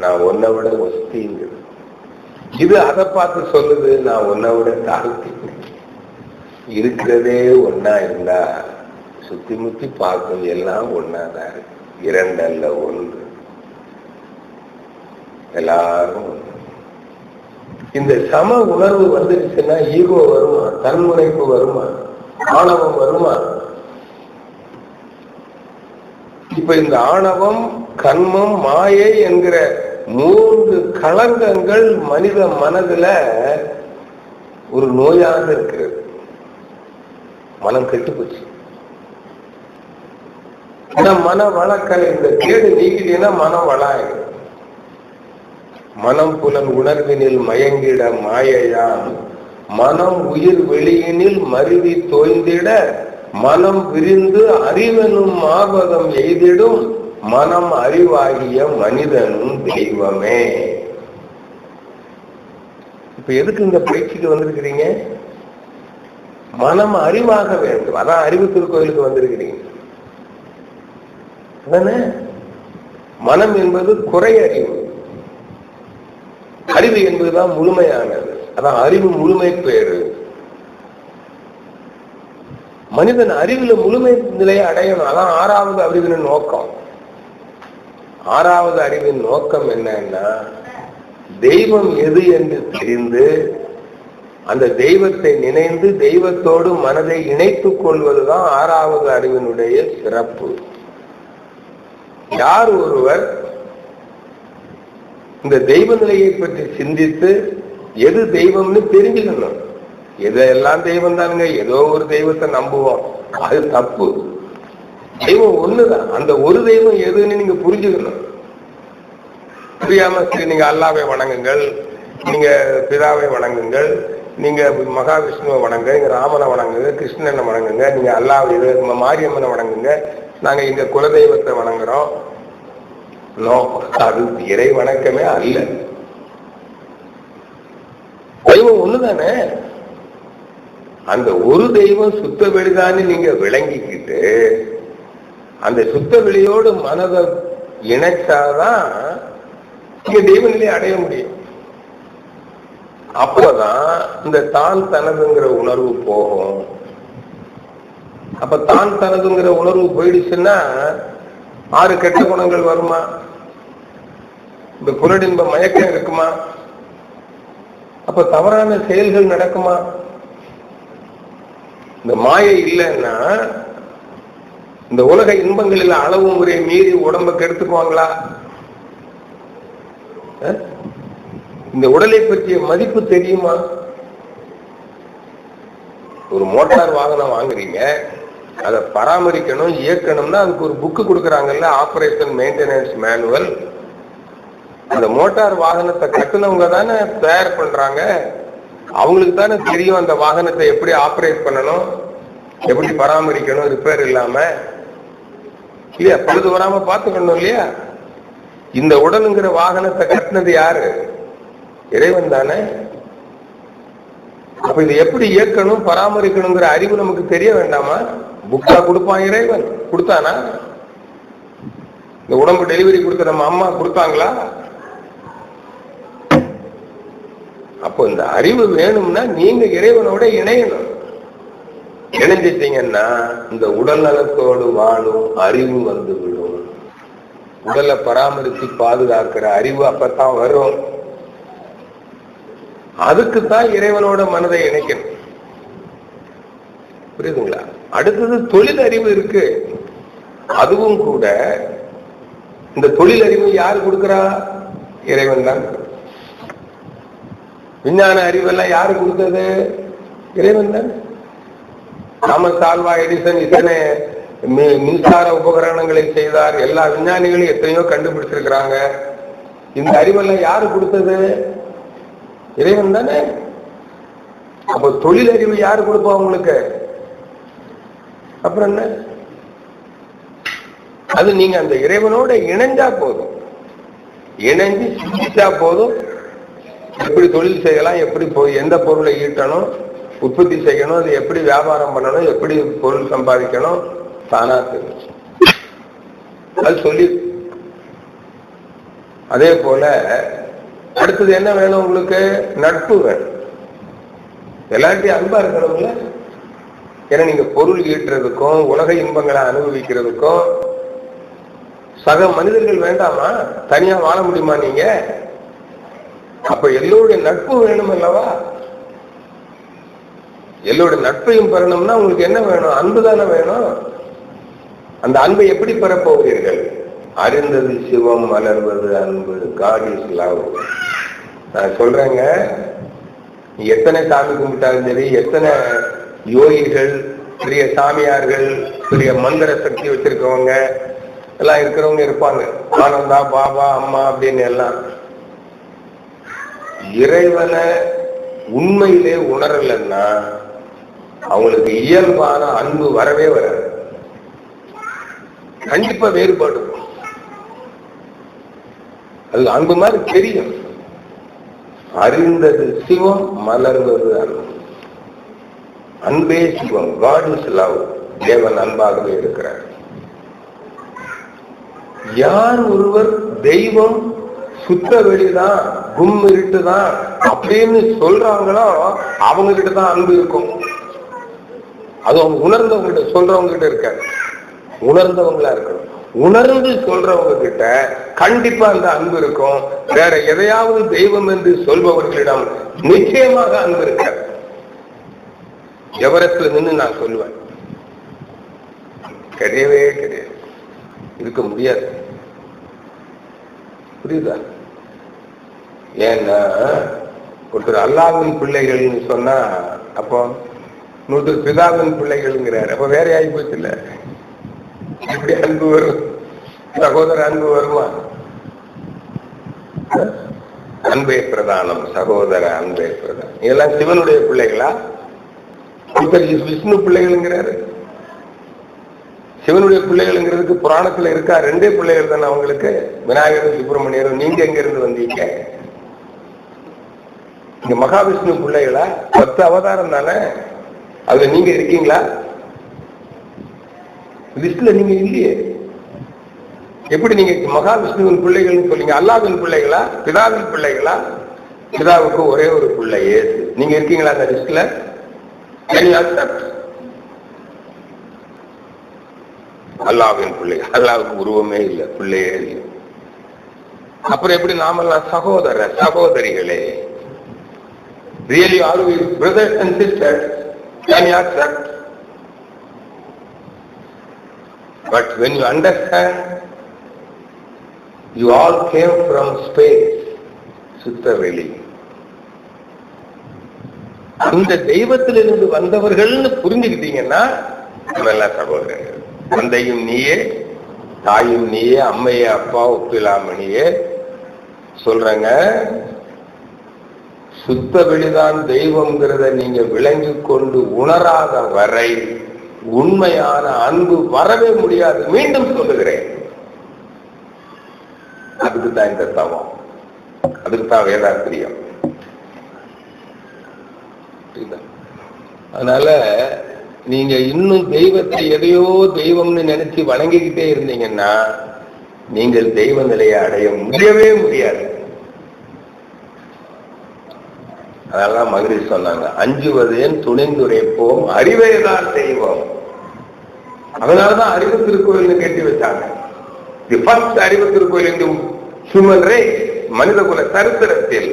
[SPEAKER 1] நான் உன்னை விட ஒஸ்திங்க. இது அதை பார்த்து சொல்லுது நான் உன்னை விட தாழ்த்தி. இருக்கிறதே ஒன்னா இருந்தா சுத்தி முத்தி பார்க்கும் எல்லாம் ஒன்னாதான் இருக்கு. 2 அல்ல 1. எல்லாரும் இந்த சம உணர்வு வந்துருச்சுன்னா ஈகோ வருமா, தன்முனைப்பு வருமா, ஆணவம் வருமா? இப்ப இந்த ஆணவம், கண்மம், மாயை என்கிற 3 களங்கங்கள் மனித மனதுல ஒரு நோயாக இருக்கிறது. மனம் கெட்டு போச்சு. மன வளக்கலை இந்த கேடு நீக்கிட்டீங்கன்னா மனம் வளாயிடும். மனம் புலன் உணர்வினில் மயங்கிட மாயையாம் மனம் உயிர் வெளியினில் மருவி தோய்ந்திட மனம் விரிந்து அறிவனும் மாபதம் எய்திடும் மனம் அறிவாகிய மனிதனும் தெய்வமே. இப்ப எதுக்கு இந்த பயிற்சிக்கு வந்திருக்கிறீங்க? மனம் அறிவாக வேண்டும். அதான் அறிவு திருக்கோயிலுக்கு வந்திருக்கிறீங்க. அதானே? மனம் என்பது குறை அறிவு, அறிவு என்பதுதான் முழுமையானது. அதான் அறிவு முழுமை பேரு. மனிதன் அறிவுல முழுமை நிலையை அடையணும். அதான் 6வது அறிவின் நோக்கம். 6வது அறிவின் நோக்கம் என்னன்னா, தெய்வம் எது என்று தெரிந்து அந்த தெய்வத்தை நினைந்து தெய்வத்தோடு மனதை இணைத்துக் கொள்வதுதான் 6வது அறிவினுடைய சிறப்பு. யார் ஒருவர் இந்த தெய்வ நிலையை பற்றி சிந்தித்து எது தெய்வம்னு தெரிஞ்சுக்கணும். எதெல்லாம் தெய்வம் தானுங்க, ஏதோ ஒரு தெய்வத்தை நம்புவோம், அது தப்பு. தெய்வம் ஒண்ணுதான். அந்த ஒரு தெய்வம் எதுன்னு நீங்க புரிஞ்சுக்கணும். புரியாம சரி நீங்க அல்லாவை வணங்குங்கள், நீங்க பிதாவை வணங்குங்கள், நீங்க மகாவிஷ்ணுவை வணங்குங்க, நீங்க ராமனை வணங்குங்க, கிருஷ்ணனை வணங்குங்க, நீங்க அல்லாவை மாரியம்மனை வணங்குங்க, நாங்க இங்க குலதெய்வத்தை வணங்குறோம். நோ, அது இறை வணக்கமே அல்ல. தெய்வம் ஒண்ணுதானே. அந்த ஒரு தெய்வம் சுத்த வெளிதான்னு நீங்க விளங்கிக்கிட்டு அந்த சுத்த வெளியோடு மனதை இணைச்சாதான் நீங்க தெய்வ நிலையை அடைய முடியும். அப்பதான் இந்த தான் தனதுங்கிற உணர்வு போகும். அப்ப தான் தனதுங்கிற உணர்வு போயிடுச்சுன்னா 6 கெட்ட குணங்கள் வருமா? இந்த புலடின்ப மயக்கம் இருக்குமா? அப்ப தவறான செயல்கள் நடக்குமா? இந்த மாயை இல்லைன்னா இந்த உலக இன்பங்களில் அளவு முறை மீறி உடம்ப கெடுத்துக்குவாங்களா? இந்த உடலை பற்றிய மதிப்பு தெரியுமா? ஒரு மோட்டார் வாகனம் வாங்குறீங்க, அதை பராமரிக்கணும், இயக்கணும்னா அதுக்கு ஒரு புக்கு கொடுக்குறாங்கல்ல, ஆபரேஷன் மெயின்டெனன்ஸ் மேனுவல். அந்த மோட்டார் வாகனத்தை கட்டுனவங்க தானே தயார் பண்றாங்க. அவங்களுக்கு தானே தெரியும் அந்த வாகனத்தை எப்படி ஆபரேட் பண்ணணும், எப்படி பராமரிக்கணும், ரிப்பேர் இல்லாம இல்லையா, பழுது வராம பார்த்துக்கணும் இல்லையா. இந்த உடலுங்கிற வாகனத்தை கட்டினது யாரு? இறைவன் தானே. அப்ப இது எப்படி இயக்கணும் பராமரிக்கணுங்கிற அறிவு நமக்கு தெரிய வேண்டாமா? புக்கா கொடுப்பான் இறைவன்? கொடுத்தானா? இந்த உடம்பு டெலிவரி கொடுத்த நம்ம அம்மா கொடுத்தாங்களா? அப்போ இந்த அறிவு வேணும்னா நீங்க இறைவனோட இணையணும். இணைஞ்சிட்டீங்கன்னா இந்த உடல் நலத்தோடு வாழும் அறிவு வந்து விடும். உடலை பராமரித்து பாதுகாக்கிற அறிவு அப்பத்தான் வரும். அதுக்குத்தான் இறைவனோட மனதை இணைக்கணும். புரியுதுங்களா? அடுத்தது தொழில் அறிவு இருக்கு. அதுவும் கூட இந்த தொழில் அறிவு யாரு கொடுக்கிறா? இறைவன் தான். விஞ்ஞான அறிவெல்லாம் யாரு கொடுத்தது? இறைவன் தான். தாமஸ் ஆல்வா எடிசன் இத்தனை மின்சார உபகரணங்களை செய்தார். எல்லா விஞ்ஞானிகளும் எத்தனையோ கண்டுபிடிச்சிருக்கிறாங்க. இந்த அறிவெல்லாம் யாரு கொடுத்தது? இறைவன் தானே. அப்ப தொழில் அறிவு யாரு கொடுப்பா உங்களுக்கு? அப்புறம் என்ன? அது நீங்க அந்த இறைவனோட இணைஞ்சா போதும், இணைஞ்சு சிந்திச்சா போதும். எப்படி தொழில் செய்யலாம், எப்படி போய் எந்த பொருளை ஈட்டணும், உற்பத்தி செய்யணும், அது எப்படி வியாபாரம் பண்ணணும், எப்படி பொருள் சம்பாதிக்கணும், தானா தெரியும். அது சொல்லி. அதே போல அடுத்தது என்ன வேணும் உங்களுக்கு? நட்பு வேணும். எல்லாத்தையும் அன்பா இருக்கணும்ல. ஏன்னா நீங்க பொருள் ஈட்டுறதுக்கும் உலக இன்பங்களை அனுபவிக்கிறதுக்கும் சக மனிதர்கள் வேண்டாமா? தனியா வாழ முடியுமா நீங்க? அப்ப எல்லோருடைய நட்பு வேணும் அல்லவா? எல்லோருடைய நட்பையும் பெறணும்னா உங்களுக்கு என்ன வேணும்? அன்பு தானே வேணும். அந்த அன்பை எப்படி பெறப்போகிறீர்கள்? அறிந்தது சிவம், மலர்வது அன்பு. God is love. நான் சொல்றேங்க, எத்தனை சாமி கும்பிட்டாலும் சரி, எத்தனை யோகிகள், பெரிய சாமியார்கள், பெரிய மந்திர சக்தி வச்சிருக்கவங்க எல்லாம் இருக்கிறவங்க இருப்பாங்க, ஆனந்தா, பாபா, அம்மா அப்படின்னு எல்லாம். இறைவனை உண்மையிலே உணரலன்னா அவங்களுக்கு இயல்பான அன்பு வரவே வராது. கண்டிப்பா வேறுபாடு. அது அன்பு மாதிரி தெரியும். அறிந்தது சிவம், மலர்வது அன்பு. அன்பே சிவம். God is love. தேவன் அன்பாகவே இருக்கிறார். யார் ஒருவர் தெய்வம் சுத்த வெளிதான், கும் இருட்டுதான் அப்படின்னு சொல்றாங்களோ அவங்க கிட்ட தான் அன்பு இருக்கும். அது அவங்க உணர்ந்தவங்க கிட்ட, சொல்றவங்க கிட்ட இருக்காது. உணர்ந்தவங்களா இருக்கணும். உணர்ந்து சொல்றவங்க கிட்ட கண்டிப்பா அந்த அன்பு இருக்கும். வேற எதையாவது தெய்வம் என்று சொல்பவர்களிடம் நிச்சயமாக அன்பு இருக்காது. எவரத்துல நின்று நான் சொல்லுவேன், கிடையவே கிடையாது, இருக்க முடியாது. புரியுதா? ஏன்னா ஒருத்தர் அல்லாஹ்வின் பிள்ளைகள்னு சொன்னா அப்போ இன்னொருத்தர் பிதாவின் பிள்ளைகள்ங்கிறார். அப்ப வேற ஆகி போச்சு இல்ல? எப்படி அன்பு வரும்? சகோதர அன்பு வருமா? அன்பே பிரதானம், சகோதர அன்பே பிரதானம். இதெல்லாம் சிவனுடைய பிள்ளைகளா? விஷ்ணு பிள்ளைகள்ங்கிறாரு. சிவனுடைய பிள்ளைகள்ங்கிறதுக்கு புராணத்துல இருக்கா? ரெண்டே பிள்ளைகள் தானே அவங்களுக்கு, விநாயகரும் சுப்பிரமணியரும். நீங்க எங்க இருந்து வந்தீங்க? இங்க மகாவிஷ்ணு பிள்ளைகளா? 10 அவதாரம் தானே, அதுல நீங்க இருக்கீங்களா? லிஸ்ட்ல நீங்க இல்லையே. எப்படி நீங்க மகாவிஷ்ணுவின் பிள்ளைகள் சொல்றீங்க? அல்லாஹ்வின் பிள்ளைகளா, பிதாவின் பிள்ளைகளா? பிதாவுக்கு ஒரே ஒரு பிள்ளை இயேசு. நீங்க இருக்கீங்களா அந்த லிஸ்ட்ல? அல்லாஹ்வின் பிள்ளைகள். அல்லாஹ்வுக்கு உருவமே இல்லை, பிள்ளையே இல்லை. அப்புறம் எப்படி நாமெல்லாம் சகோதர சகோதரிகளே? Really are we brothers and sisters? Can you accept? But when you understand, you all came from space, சுத்தவெளி. அந்த தெய்வத்திலிருந்து வந்தவர்கள்னு புரிஞ்சுக்கிட்டீங்கன்னா நம்ம எல்லாம் சகோதரர்கள். தந்தையும் நீயே, தாயும் நீயே, அம்மையே அப்பா ஒப்பிலாமணியே. சொல்றங்க, சுத்த வெளிதான் தெய்வம்ங்கிறத நீங்க விளங்கி கொண்டு உணராத வரை உண்மையான அன்பு வரவே முடியாது. மீண்டும் சொல்லுகிறேன், அதுக்கு தான் இந்த தவம், அதுக்கு தான் வேதாத்திரியம். அதனால நீங்க இன்னும் தெய்வத்தை எதையோ தெய்வம்னு நினைச்சு வணங்கிக்கிட்டே இருந்தீங்கன்னா நீங்கள் தெய்வ நிலையை அடைய முடியவே முடியாது. அதெல்லாம் மகிழ்ச்சி சொன்னாங்க, அஞ்சுவதேன் துணிந்துரைப்போம், அறிவேதான் தெய்வம். அதனாலதான் அறிவு திருக்கோயில்னு கேட்டு வச்சாங்க. தி ஃபர்ஸ்ட் அறிவு திருக்கோயில் இந்த ஹியூமன் ரேஸ், மனித குல சரித்திரத்தில்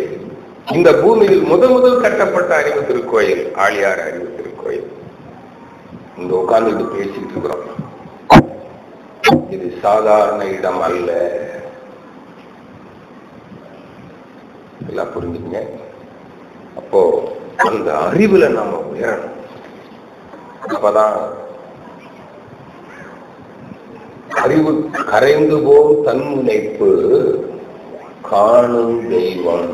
[SPEAKER 1] இந்த பூமியில் முதல் கட்டப்பட்ட அறிவு திருக்கோயில் ஆழியார் அறிவு திருக்கோயில். இங்க உட்கார்ந்து பேசிட்டு இருக்கிறோம். இது சாதாரண இடம் அல்ல. எல்லாம் புரிஞ்சுங்க. அப்போ அந்த அறிவுல நாம உயரணும். அப்பதான் அறிவு கரைந்து போம் தன்முனைப்பு காணும் தெய்வம்.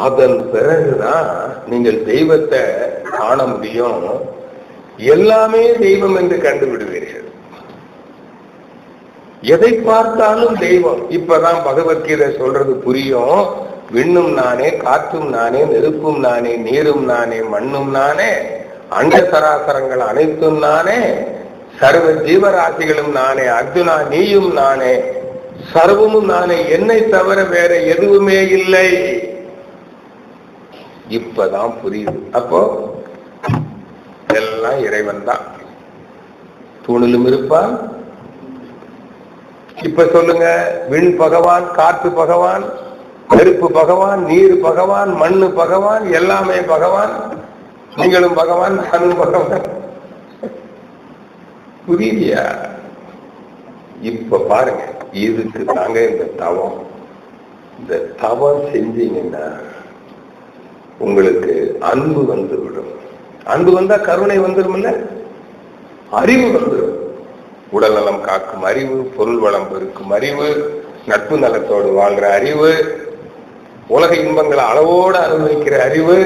[SPEAKER 1] அதன் பிறகுதான் நீங்கள் தெய்வத்தை காண முடியும். எல்லாமே தெய்வம் என்று கண்டுவிடுவீர்கள். எதை பார்த்தாலும் தெய்வம். இப்பதான் பகவத்கீதை சொல்றது புரியும். விண்ணும் நானே, காற்றும் நானே, நெருப்பும் நானே, நீரும் நானே, மண்ணும் நானே, அண்ட சராசரங்கள் அனைத்தும் நானே, சர்வ ஜீவராசிகளும் நானே, அர்ஜுனா நீயும் நானே, சர்வமும் நானே, என்னை தவிர வேற எதுவுமே இல்லை. இப்பதான் புரியுது. அப்போ எல்லாம் இறைவன் தான். தூணிலும் இருப்பான். இப்ப சொல்லுங்க, விண் பகவான், காற்று பகவான், நெருப்பு பகவான், நீர் பகவான், மண்ணு பகவான், எல்லாமே பகவான். நீங்களும் பகவான், நானும் பகவான். புரியலையா? இப்ப பாருங்க, இதுக்கு தாங்க இந்த தவம். இந்த தவம் செஞ்சீங்கன்னா உங்களுக்கு அன்பு வந்து விடும். அன்பு வந்தா கருணை வந்துடும். இல்ல, அறிவு வந்துடும். உடல் நலம் காக்கும் அறிவு, பொருள் வளம் பெருக்கும் அறிவு, நட்பு நலத்தோடு வாழ்கிற அறிவு, உலக இன்பங்களை அளவோடு அனுபவிக்கிற அறிவு,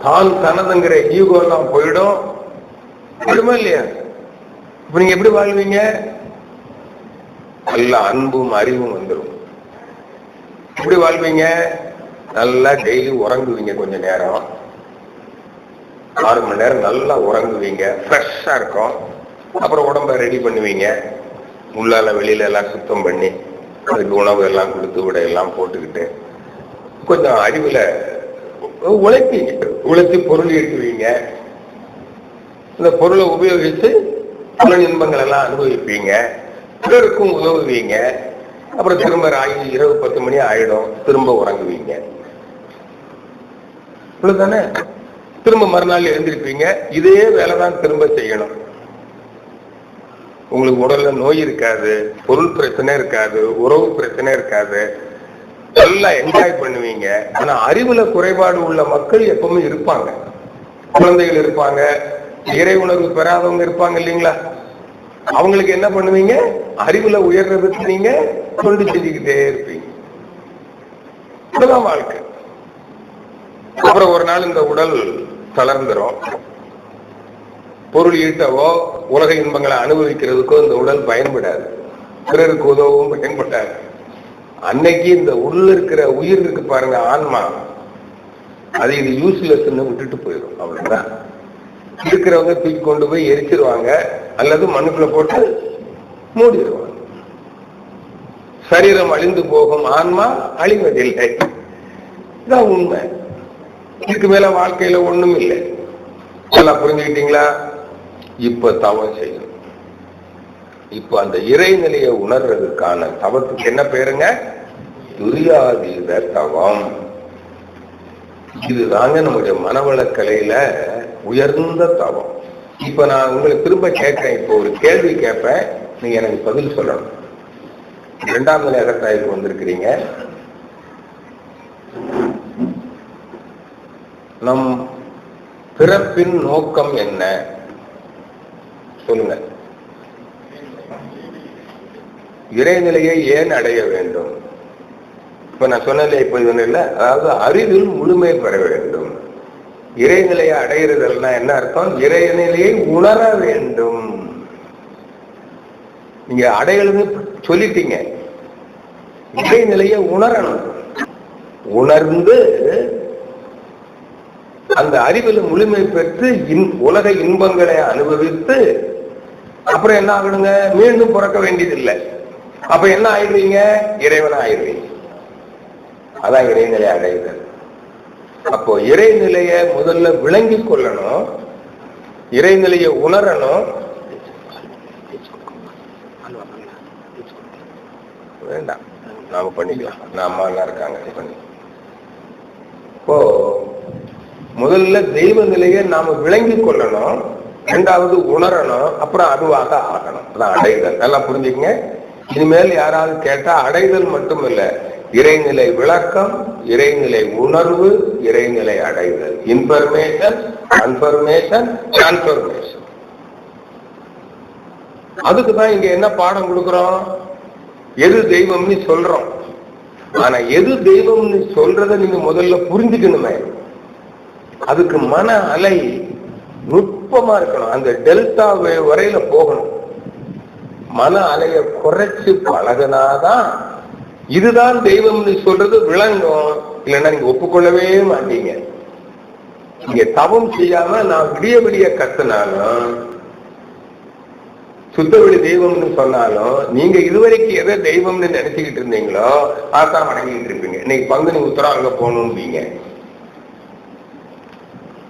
[SPEAKER 1] தான் தனதுங்கிற ஈகோ எல்லாம் போயிடும். விடுமா இல்லையா? இப்ப நீங்க எப்படி வாழ்வீங்க? நல்ல அன்பும் அறிவும் வந்துடும். எப்படி வாழ்வீங்க? நல்லா டெய்லி உறங்குவீங்க. கொஞ்ச நேரம், 6 மணி நேரம் நல்லா உறங்குவீங்க. ஃப்ரெஷ்ஷா இருக்கும். அப்புறம் உடம்ப ரெடி பண்ணுவீங்க. உள்ளால வெளியில எல்லாம் சுத்தம் பண்ணி அதுக்கு உணவு எல்லாம் கொடுத்து விட எல்லாம் போட்டுக்கிட்டு கொஞ்சம் அறிவுல உழைப்பீங்க. உழைச்சி பொருள் ஈட்டுவீங்க. இந்த பொருளை உபயோகித்து பல இன்பங்கள் எல்லாம் அனுபவிப்பீங்க. பிறருக்கும் உதவுவீங்க. அப்புறம் திரும்ப இரவு 10 மணி ஆயிடும். திரும்ப உறங்குவீங்க. இவ்வளவுதானே? திரும்ப மறுநாள் எழுந்திருப்பீங்க. இதே வேலைதான் திரும்ப செய்யணும். உங்களுக்கு உடல்ல நோய் இருக்காது, பொருள் பிரச்சனை இருக்காது, உறவு பிரச்சனை இருக்காது. நல்லா என்ஜாய் பண்ணுவீங்க. ஆனா அறிவுல குறைபாடு உள்ள மக்கள் எப்பவுமே இருப்பாங்க. குழந்தைகள் இருப்பாங்க, இறை உணர்வு பெறாதவங்க இருப்பாங்க இல்லைங்களா? அவங்களுக்கு என்ன பண்ணுவீங்க? அறிவுல உயர்றதுக்கு நீங்க கொண்டு செஞ்சுக்கிட்டே இருப்பீங்க. இதுதான் வாழ்க்கை. அப்புறம் ஒரு நாள் இந்த உடல் தளர்ந்துரும். பொருள் ஈட்டவோ உலக இன்பங்களை அனுபவிக்கிறதுக்கோ இந்த உடல் பயன்படாது. பிறருக்கு உதவும் பயன்படாது. அன்னைக்கு இந்த உள்ள இருக்கிற உயிர் இருக்கு பாருங்க, ஆன்மா, அது இது யூஸ்லெஸ்ன்னு விட்டுட்டு போயிடும். அவ்வளவுதான். இருக்கிறவங்க தூக்கி கொண்டு போய் எரிச்சிருவாங்க அல்லது மண்ணுக்குள்ள போட்டு மூடிடுவாங்க. சரீரம் அழிந்து போகும், ஆன்மா அழிவதில்லை. இதான் உண்மை. இதுக்கு மேல வாழ்க்கையில ஒண்ணும் இல்லை. எல்லாம் புரிஞ்சுக்கிட்டீங்களா? இப்ப தவம் செய்யணும். இப்ப அந்த இறைநிலையை உணர்றதுக்கான தவத்துக்கு என்ன பேருங்க? துரியாதீத தவம். இதுதாங்க நம்முடைய மனவளக்கலையில உயர்ந்த தவம். இப்ப நான் உங்களுக்கு திரும்ப கேட்கிறேன். இப்போ ஒரு கேள்வி கேட்பேன், நீங்க எனக்கு பதில் சொல்லணும். 2ஆம் நிலை அகத்தாய்வுக்கு வந்திருக்கிறீங்க. நம் பிறப்பின் நோக்கம் என்ன? சொல்லுங்க. இறைநிலையை ஏன் அடைய வேண்டும்? இப்ப நான் சொன்னல, இப்ப இது ஒண்ணு இல்ல, அதாவது அறிவில் முழுமை பெற வேண்டும். இறைநிலையை அடைகிறதுனா என்ன அர்த்தம்? இறைநிலையை உணர வேண்டும். நீங்க அடைகிறது சொல்லிட்டீங்க, இறைநிலையை உணரணும். உணர்ந்து அந்த அறிவில் முழுமை பெற்று உலக இன்பங்களை அனுபவித்து அப்புறம் என்ன ஆகணுங்க? மீண்டும் பிறக்க வேண்டியதில்லை. அப்ப என்ன ஆயிடுவீங்க? இறைவனா ஆயிடுவீங்க. அதான் இறைநிலை அடைதல். அப்போ இறைநிலைய முதல்ல விளங்கி கொள்ளணும், இறைநிலையை உணரணும். வேண்டாம், நாம பண்ணிக்கலாம். அம்மா எல்லாம் இருக்காங்க, பண்ணி. இப்போ முதல்ல தெய்வ நிலையை நாம விளங்கி கொள்ளணும். ரெண்டாவது உணரணும், அப்புறம் அதுவாக ஆகணும். அதான் அடைதல். நல்லா புரிஞ்சுக்கங்க. இனிமேல் யாராவது கேட்டா அடைதல் மட்டும் இல்ல, இறைநிலை விளக்கம், இறைநிலை உணர்வு, இறைநிலை அடைதல். Information, confirmation, transformation. அதுக்குதான் இங்க என்ன பாடம் கொடுக்கிறோம்? எது தெய்வம்னு சொல்றோம். ஆனா எது தெய்வம்னு சொல்றத நீங்க முதல்ல புரிஞ்சுக்கணுமே. அதுக்கு மன அலை நுட்பமா இருக்கணும். அந்த டெல்டா வரையில போகணும். மன அலைய குறைச்சு பழகினாதான் இதுதான் தெய்வம்னு சொல்றது விளங்கும். இல்லைன்னா நீங்க ஒப்புக்கொள்ளவே மாட்டீங்க. நீங்க தவம் செய்யாம நான் விடிய விடிய கத்துனாலும், சுத்தவெளி தெய்வம்னு சொன்னாலும், நீங்க இதுவரைக்கும் எதை தெய்வம்னு நினைச்சுக்கிட்டு இருந்தீங்களோ அதான் வணங்கிட்டு இருப்பீங்க. இன்னைக்கு பங்குனி உத்தரம் அங்க போகணும்பீங்க.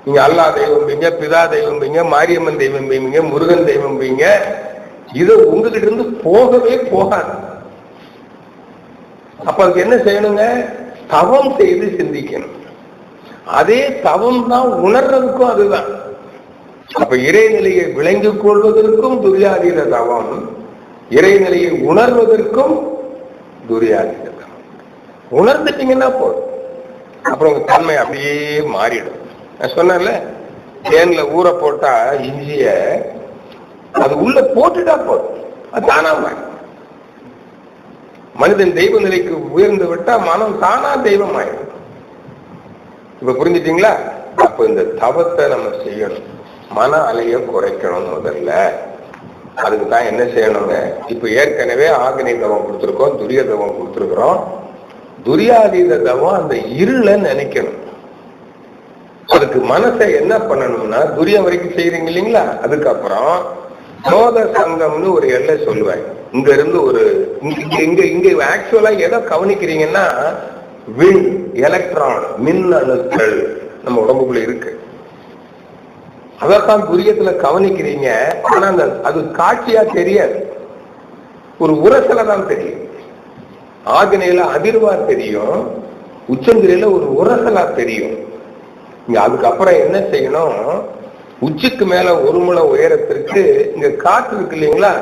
[SPEAKER 1] நீங்க அல்லா தெய்வம் பீங்க, பிதா தெய்வம் பீங்க, மாரியம்மன் தெய்வம் பீங்க, முருகன் தெய்வம் பீங்க. இது உங்ககிட்ட இருந்து போகவே போகாது. அப்ப அதுக்கு என்ன செய்யணுங்க? தவம் செய்து சிந்திக்கணும். அதே தவம் தான் உணர்றதுக்கும் அதுதான். அப்ப இறைநிலையை விளங்கிக் கொள்வதற்கும் துரியாதீத தவம், இறைநிலையை உணர்வதற்கும் துரியாதீத தவம். உணர்ந்துட்டீங்கன்னா போதும், அப்புறம் தன்மை அப்படியே மாறிடும். நான் சொன்னேன்ல, தேன்ல ஊற போட்டா இஞ்சிய அது உள்ள போட்டுட்டா போதும், அது தானா மாறும். மனிதன் தெய்வ நிலைக்கு உயர்ந்து விட்டா மனம் தானா தெய்வம் ஆயிடும். இப்ப புரிஞ்சுட்டீங்களா? அப்ப இந்த தவத்தை நம்ம செய்யணும். மன அலைய குறைக்கணும் முதல்ல. அதுக்கு தான் என்ன செய்யணுங்க? இப்ப ஏற்கனவே ஆக்னி தவம் கொடுத்துருக்கோம், துரிய தவம் கொடுத்துருக்கிறோம். துரியாதீத தவம் அந்த இருளை நினைக்கணும். அதுக்கு மனசை என்ன பண்ணணும்னா, துரியம் வரைக்கும் செய்யறீங்க இல்லைங்களா, அதுக்கப்புறம் மோத சங்கம்னு ஒரு எல்லை சொல்லுவேன். இங்க இருந்து ஒரு இங்க ஆக்சுவலா எதை கவனிக்கிறீங்கன்னா, விண், எலக்ட்ரான், மின் அணுக்கள் நம்ம உடம்புக்குள்ள இருக்கு. அதான் துரியத்துல கவனிக்கிறீங்க. ஆனா அது காட்சியா தெரியாது, ஒரு உரசல தான் தெரியும். ஆக்னியில அதிர்வா தெரியும், உச்சந்திரையில ஒரு உரசலா தெரியும். இங்க அதுக்கப்புறம் என்ன செய்யணும்? உச்சிக்கு மேல ஒரு முளை உயரத்திற்கு இங்க காற்று இருக்கு இல்லைங்களா,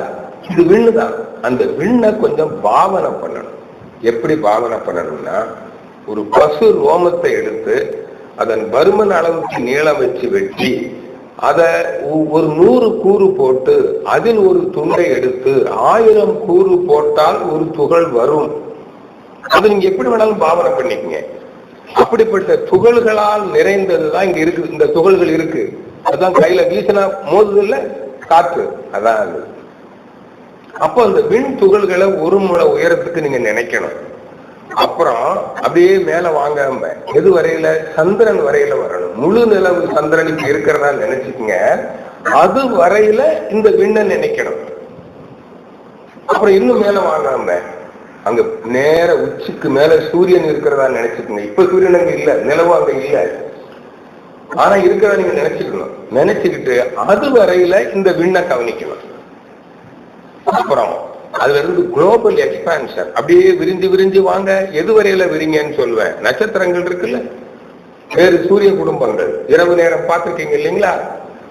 [SPEAKER 1] இது விண்ணுதான். அந்த விண்ணை கொஞ்சம் பாவனை பண்ணணும். எப்படி பாவனை பண்ணணும்னா, ஒரு பசு ரோமத்தை எடுத்து அதன் பருமன் அளவுக்கு நீளம் வச்சு வெட்டி அதை ஒரு 100 கூறு போட்டு அதில் ஒரு துண்டை எடுத்து 1000 கூறு போட்டால் ஒரு துகள் வரும். அது நீங்க எப்படி வேணாலும் பாவனை பண்ணிக்கங்க. அப்படிப்பட்ட துகள்களால் நிறைந்ததுதான் இங்க இருக்கு. இந்த துகள்கள் இருக்கு, அதான் கையில வீசினா மோதுதில்ல காற்று, அதான் அது. அப்போ அந்த விண் துகள்களை ஒரு முளை உயரத்துக்கு நீங்க நினைக்கணும். அப்புறம் அப்படியே மேல வாங்காம எது வரையில, சந்திரன் வரையில வரணும். முழு நிலவு சந்திரனுக்கு இருக்கிறதா நினைச்சுக்கங்க. அது வரையில இந்த விண்ணை நினைக்கணும். அப்புறம் இன்னும் மேல வாங்காம அங்க நேர உச்சிக்கு மேல சூரியன் இருக்கிறதா நினைச்சுக்கோங்க. இப்ப சூரியன் அங்க இல்ல, நிலவும் அங்க இல்ல, ஆனா இருக்கிறதா நீங்க நினைச்சுக்கணும். நினைச்சுக்கிட்டு அது வரையில இந்த விண்ணை கவனிக்கணும். அப்புறம் அதுல இருந்து குளோபல் எக்ஸ்பான்ஷன் அப்படியே விரிஞ்சு விரிஞ்சு வாங்க. எது வரையில விரிங்கன்னு சொல்லுவேன். நட்சத்திரங்கள் இருக்குல்ல, வேறு சூரிய குடும்பங்கள் இரவு நேரம் பார்த்துருக்கீங்க இல்லைங்களா,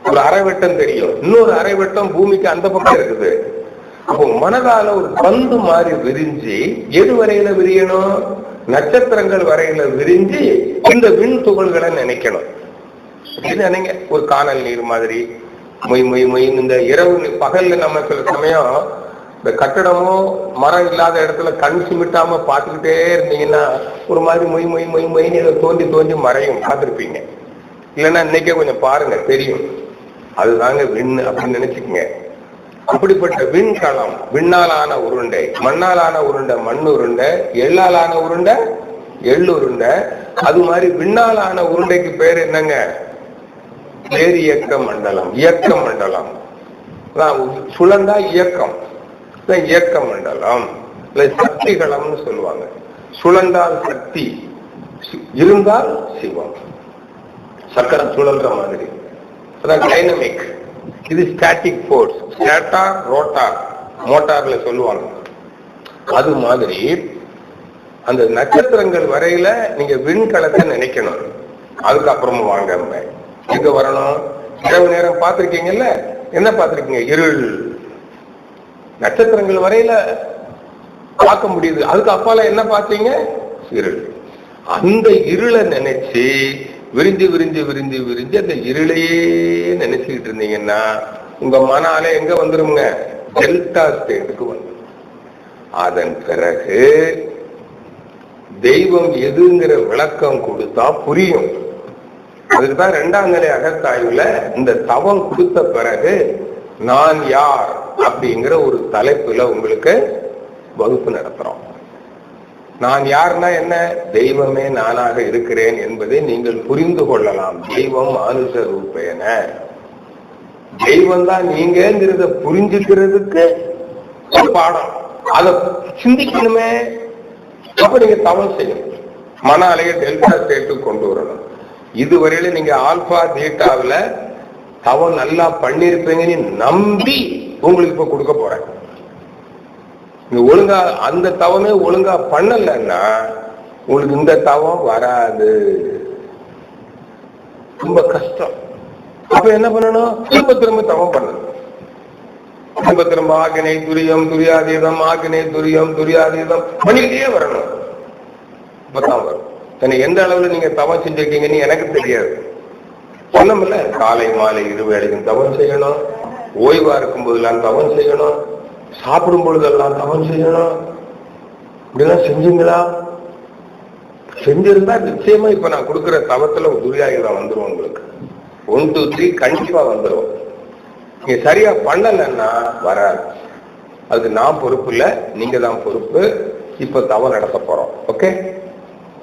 [SPEAKER 1] ஒரு அரைவட்டம் தெரியும், இன்னொரு அரைவட்டம் பூமிக்கு அந்த பக்கம் இருக்குது. அப்போ மனதால ஒரு பந்து மாதிரி விரிஞ்சு எது வரையில விரியணும்? நட்சத்திரங்கள் வரையில விரிஞ்சு இந்த விண் துகள்களை நினைக்கணும். நினைங்க, ஒரு காணல் நீர் மாதிரி மொய் மொய் மொயின். இந்த இரவு பகல்ல நம்ம சில சமயம் இந்த கட்டடமோ மரம் இல்லாத இடத்துல கண் சிமிட்டாம பார்த்துக்கிட்டே இருந்தீங்கன்னா ஒரு மாதிரி மொய் மொய் மொய் மொயின்னு இதை தோண்டி தோண்டி மறையும், பார்த்துருப்பீங்க. இல்லைன்னா இன்னைக்கே கொஞ்சம் பாருங்க, தெரியும். அதுதாங்க விண் அப்படின்னு நினைச்சுக்கோங்க. அப்படிப்பட்ட விண்கலம், விண்ணாலான உருண்டை, மண்ணாலான உருண்டை மண் உருண்டை, எள்ளாலான உருண்டை எள்ளு உருண்டை. அது மாதிரி விண்ணாலான உருண்டைக்கு பேர் என்னங்க? பேர் இயக்க மண்டலம். இயக்க மண்டலம் சுழந்தா இயக்கம், இயக்க மண்டலம். சக்திகளம்னு சொல்லுவாங்க. சுழந்தால் சக்தி, இருந்தால் சிவம். சக்கரம் சுழல்ற மாதிரி, அதான் டைனமிக். இது ஸ்டாட்டிக் போர்ஸ், ஸ்டாட்டார் ரோட்டார் மோட்டார்ல சொல்லுவாங்க. அது மாதிரி அந்த நட்சத்திரங்கள் வரையில நீங்க விண்கலத்தை நினைக்கணும். அதுக்கப்புறமா வாங்க எங்க வரணும்? இரவு நேரம் பார்த்திருக்கீங்கல்ல, என்ன பார்த்திருக்கீங்க? இருள். நட்சத்திரங்கள் வரையில பார்க்க முடியுது, அதுக்கு அப்பால என்ன பார்த்தீங்க? இருள். அந்த இருளை நினைச்சு விரிஞ்சு விரிஞ்சு விரிஞ்சு விரிஞ்சு அந்த இருளையே நினைச்சுக்கிட்டு இருந்தீங்கன்னா உங்க மன அலை எங்க வந்துருங்க? டெல்டா ஸ்டேட்டுக்கு வந்து. அதன் பிறகு தெய்வம் எதுங்கிற விளக்கம் கொடுத்தா புரியும். அதுக்குதான் 2ஆம் நிலை அகத்தாய்வுல இந்த தவம் கொடுத்த பிறகு நான் யார் அப்படிங்கிற ஒரு தலைப்புல உங்களுக்கு வகுப்பு நடத்துறோம். நான் யாருன்னா என்ன? தெய்வமே நானாக இருக்கிறேன் என்பதை நீங்கள் புரிந்து கொள்ளலாம். தெய்வம் மானுஷ ரூபேன, தெய்வம் தான் நீங்கிறத புரிஞ்சுக்கிறதுக்கு ஒரு பாடம். அதை சிந்திக்கணுமே. அப்ப நீங்க தவம் செய்யணும், மன அலையை டெல்டா ஸ்டேட்டுக்கு கொண்டு வரணும். இதுவரையில நீங்க ஆல்பா தீட்டாவில தவம் நல்லா பண்ணிருப்பீங்கன்னு நம்பி உங்களுக்கு இப்ப கொடுக்க போறேன். நீங்க ஒழுங்கா அந்த தவமே ஒழுங்கா பண்ணலன்னா உங்களுக்கு இந்த தவம் வராது, ரொம்ப கஷ்டம். அப்ப என்ன பண்ணணும்? திரும்ப திரும்ப தவம் பண்ணணும். திரும்ப திரும்ப ஆகினை துரியம் துரியாதீதம், ஆகினை துரியம் துரியாதீதம் பண்ணிக்கிட்டே வரணும். அப்பதான் வரும். எந்த அளவுல நீங்க தவம் செஞ்சிருக்கீங்கன்னு எனக்கு தெரியாது. சொன்னோம்ல, காலை மாலை 2 வேளையும் தவம் செய்யணும், ஓய்வா இருக்கும் போதெல்லாம் தவம் செய்யணும், சாப்பிடும் பொழுதெல்லாம் தவம் செய்யணும். இப்படிலாம் செஞ்சீங்களா? செஞ்சிருந்தா நிச்சயமா இப்ப நான் கொடுக்குற தவத்துல துரியாயுதம் வந்துடும் உங்களுக்கு. 1 2 3 கண்டிப்பா வந்துடும். நீங்க சரியா பண்ணலன்னா வராது. அதுக்கு நான் பொறுப்பு இல்லை, நீங்க தான் பொறுப்பு. இப்ப தவம் நடத்த போறோம். ஓகே,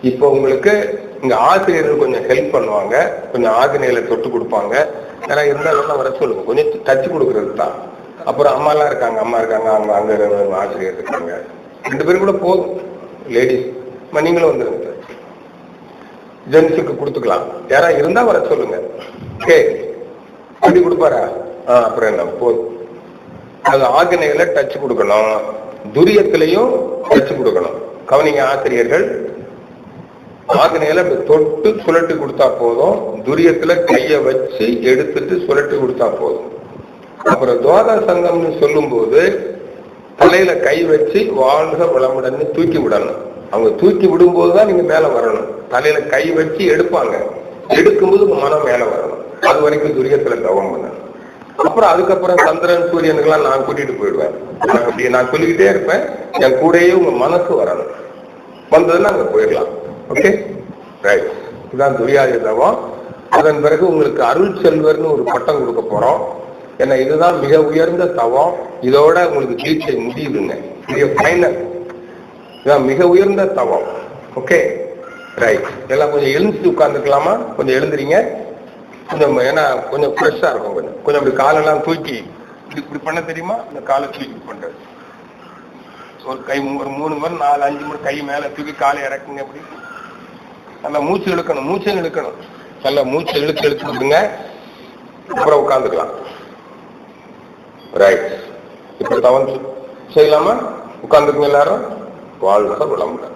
[SPEAKER 1] இப்போ உங்களுக்கு இங்க ஆசிரியர்கள் கொஞ்சம் ஹெல்ப் பண்ணுவாங்க, கொஞ்சம் ஆக்னியில தொட்டு கொடுப்பாங்க. ஏன்னா இருந்தாலும் வர சொல்லுங்க, கொஞ்சம் டச்சு கொடுக்கறது தான். அப்புறம் அம்மாலாம் இருக்காங்க, அம்மா இருக்காங்க, அவங்க அங்க ஆசிரியர் இருக்காங்க, 2 பேரும் கூட போதும். லேடிஸ் நீங்களும் வந்துருங்க. ஜென்ஸுக்கு கொடுத்துக்கலாம், யாரா இருந்தா வர சொல்லுங்க. ஓகே, அப்படி கொடுப்பாரா? அப்புறம் என்ன, போதும். அது ஆக்னியில டச் கொடுக்கணும், துரியத்திலையும் டச் கொடுக்கணும். கவனிங்க ஆசிரியர்கள், ஆக்னியில தொட்டு சுழட்டி கொடுத்தா போதும், துரியத்துல கைய வச்சு எடுத்துட்டு சுழட்டி கொடுத்தா போதும். அப்புறம் துவாதா சங்கம்னு சொல்லும் போது தலையில கை வச்சு வாழ்க வளமுடன்னு தூக்கி விடணும். அவங்க தூக்கி விடும்போதுதான் நீங்க மேல வரணும். தலையில கை வச்சு எடுப்பாங்க, எடுக்கும்போது மனம் மேல வரணும். அது வரைக்கும் துரியத்துல தவம் பண்ணணும். அப்புறம் அதுக்கப்புறம் சந்திரன் சூரியனுக்கெல்லாம் நான் கூட்டிட்டு போயிடுவேன். அப்படி நான் சொல்லிக்கிட்டே இருப்பேன், என் கூடயே உங்க மனசு வரணும். வந்ததுன்னா அங்க போயிடலாம். Okay, right. இதுதான் துரியாதி தவம். அதன் பிறகு உங்களுக்கு அருள் செல்வர்னு ஒரு பட்டம் கொடுக்க போறோம். ஏன்னா இதுதான் மிக உயர்ந்த தவம். இதோட உங்களுக்கு தீட்சை முடியுதுங்க, இது ஃபைனல். இதுதான் மிக உயர்ந்த தவம். Okay, right. எல்லாம் கொஞ்சம் எழுந்து உட்கார்ந்துக்கலாமா? கொஞ்சம் எழுந்துறீங்க கொஞ்சம், ஏன்னா கொஞ்சம் ஃப்ரெஷ்ஷா இருக்கும். கொஞ்சம் அப்படி காலெல்லாம் தூக்கி இப்படி பண்ண தெரியுமா? இந்த காலை தூக்கி பண்றது. ஒரு கை ஒரு 3 முறை 4 5 முறை கை மேல தூக்கி காலை இறக்குங்க. அப்படி நல்லா மூச்சு இழுக்கணும், மூச்சை இழுக்கணும். நல்லா மூச்சை இழுத்து விடுங்க. அப்புறம் உட்காந்துக்கலாம். ரைட். இப்ப தவம் செய்யலாமா? உட்காந்துக்குங்க எல்லாரும். வாழ்க வளமுடன்.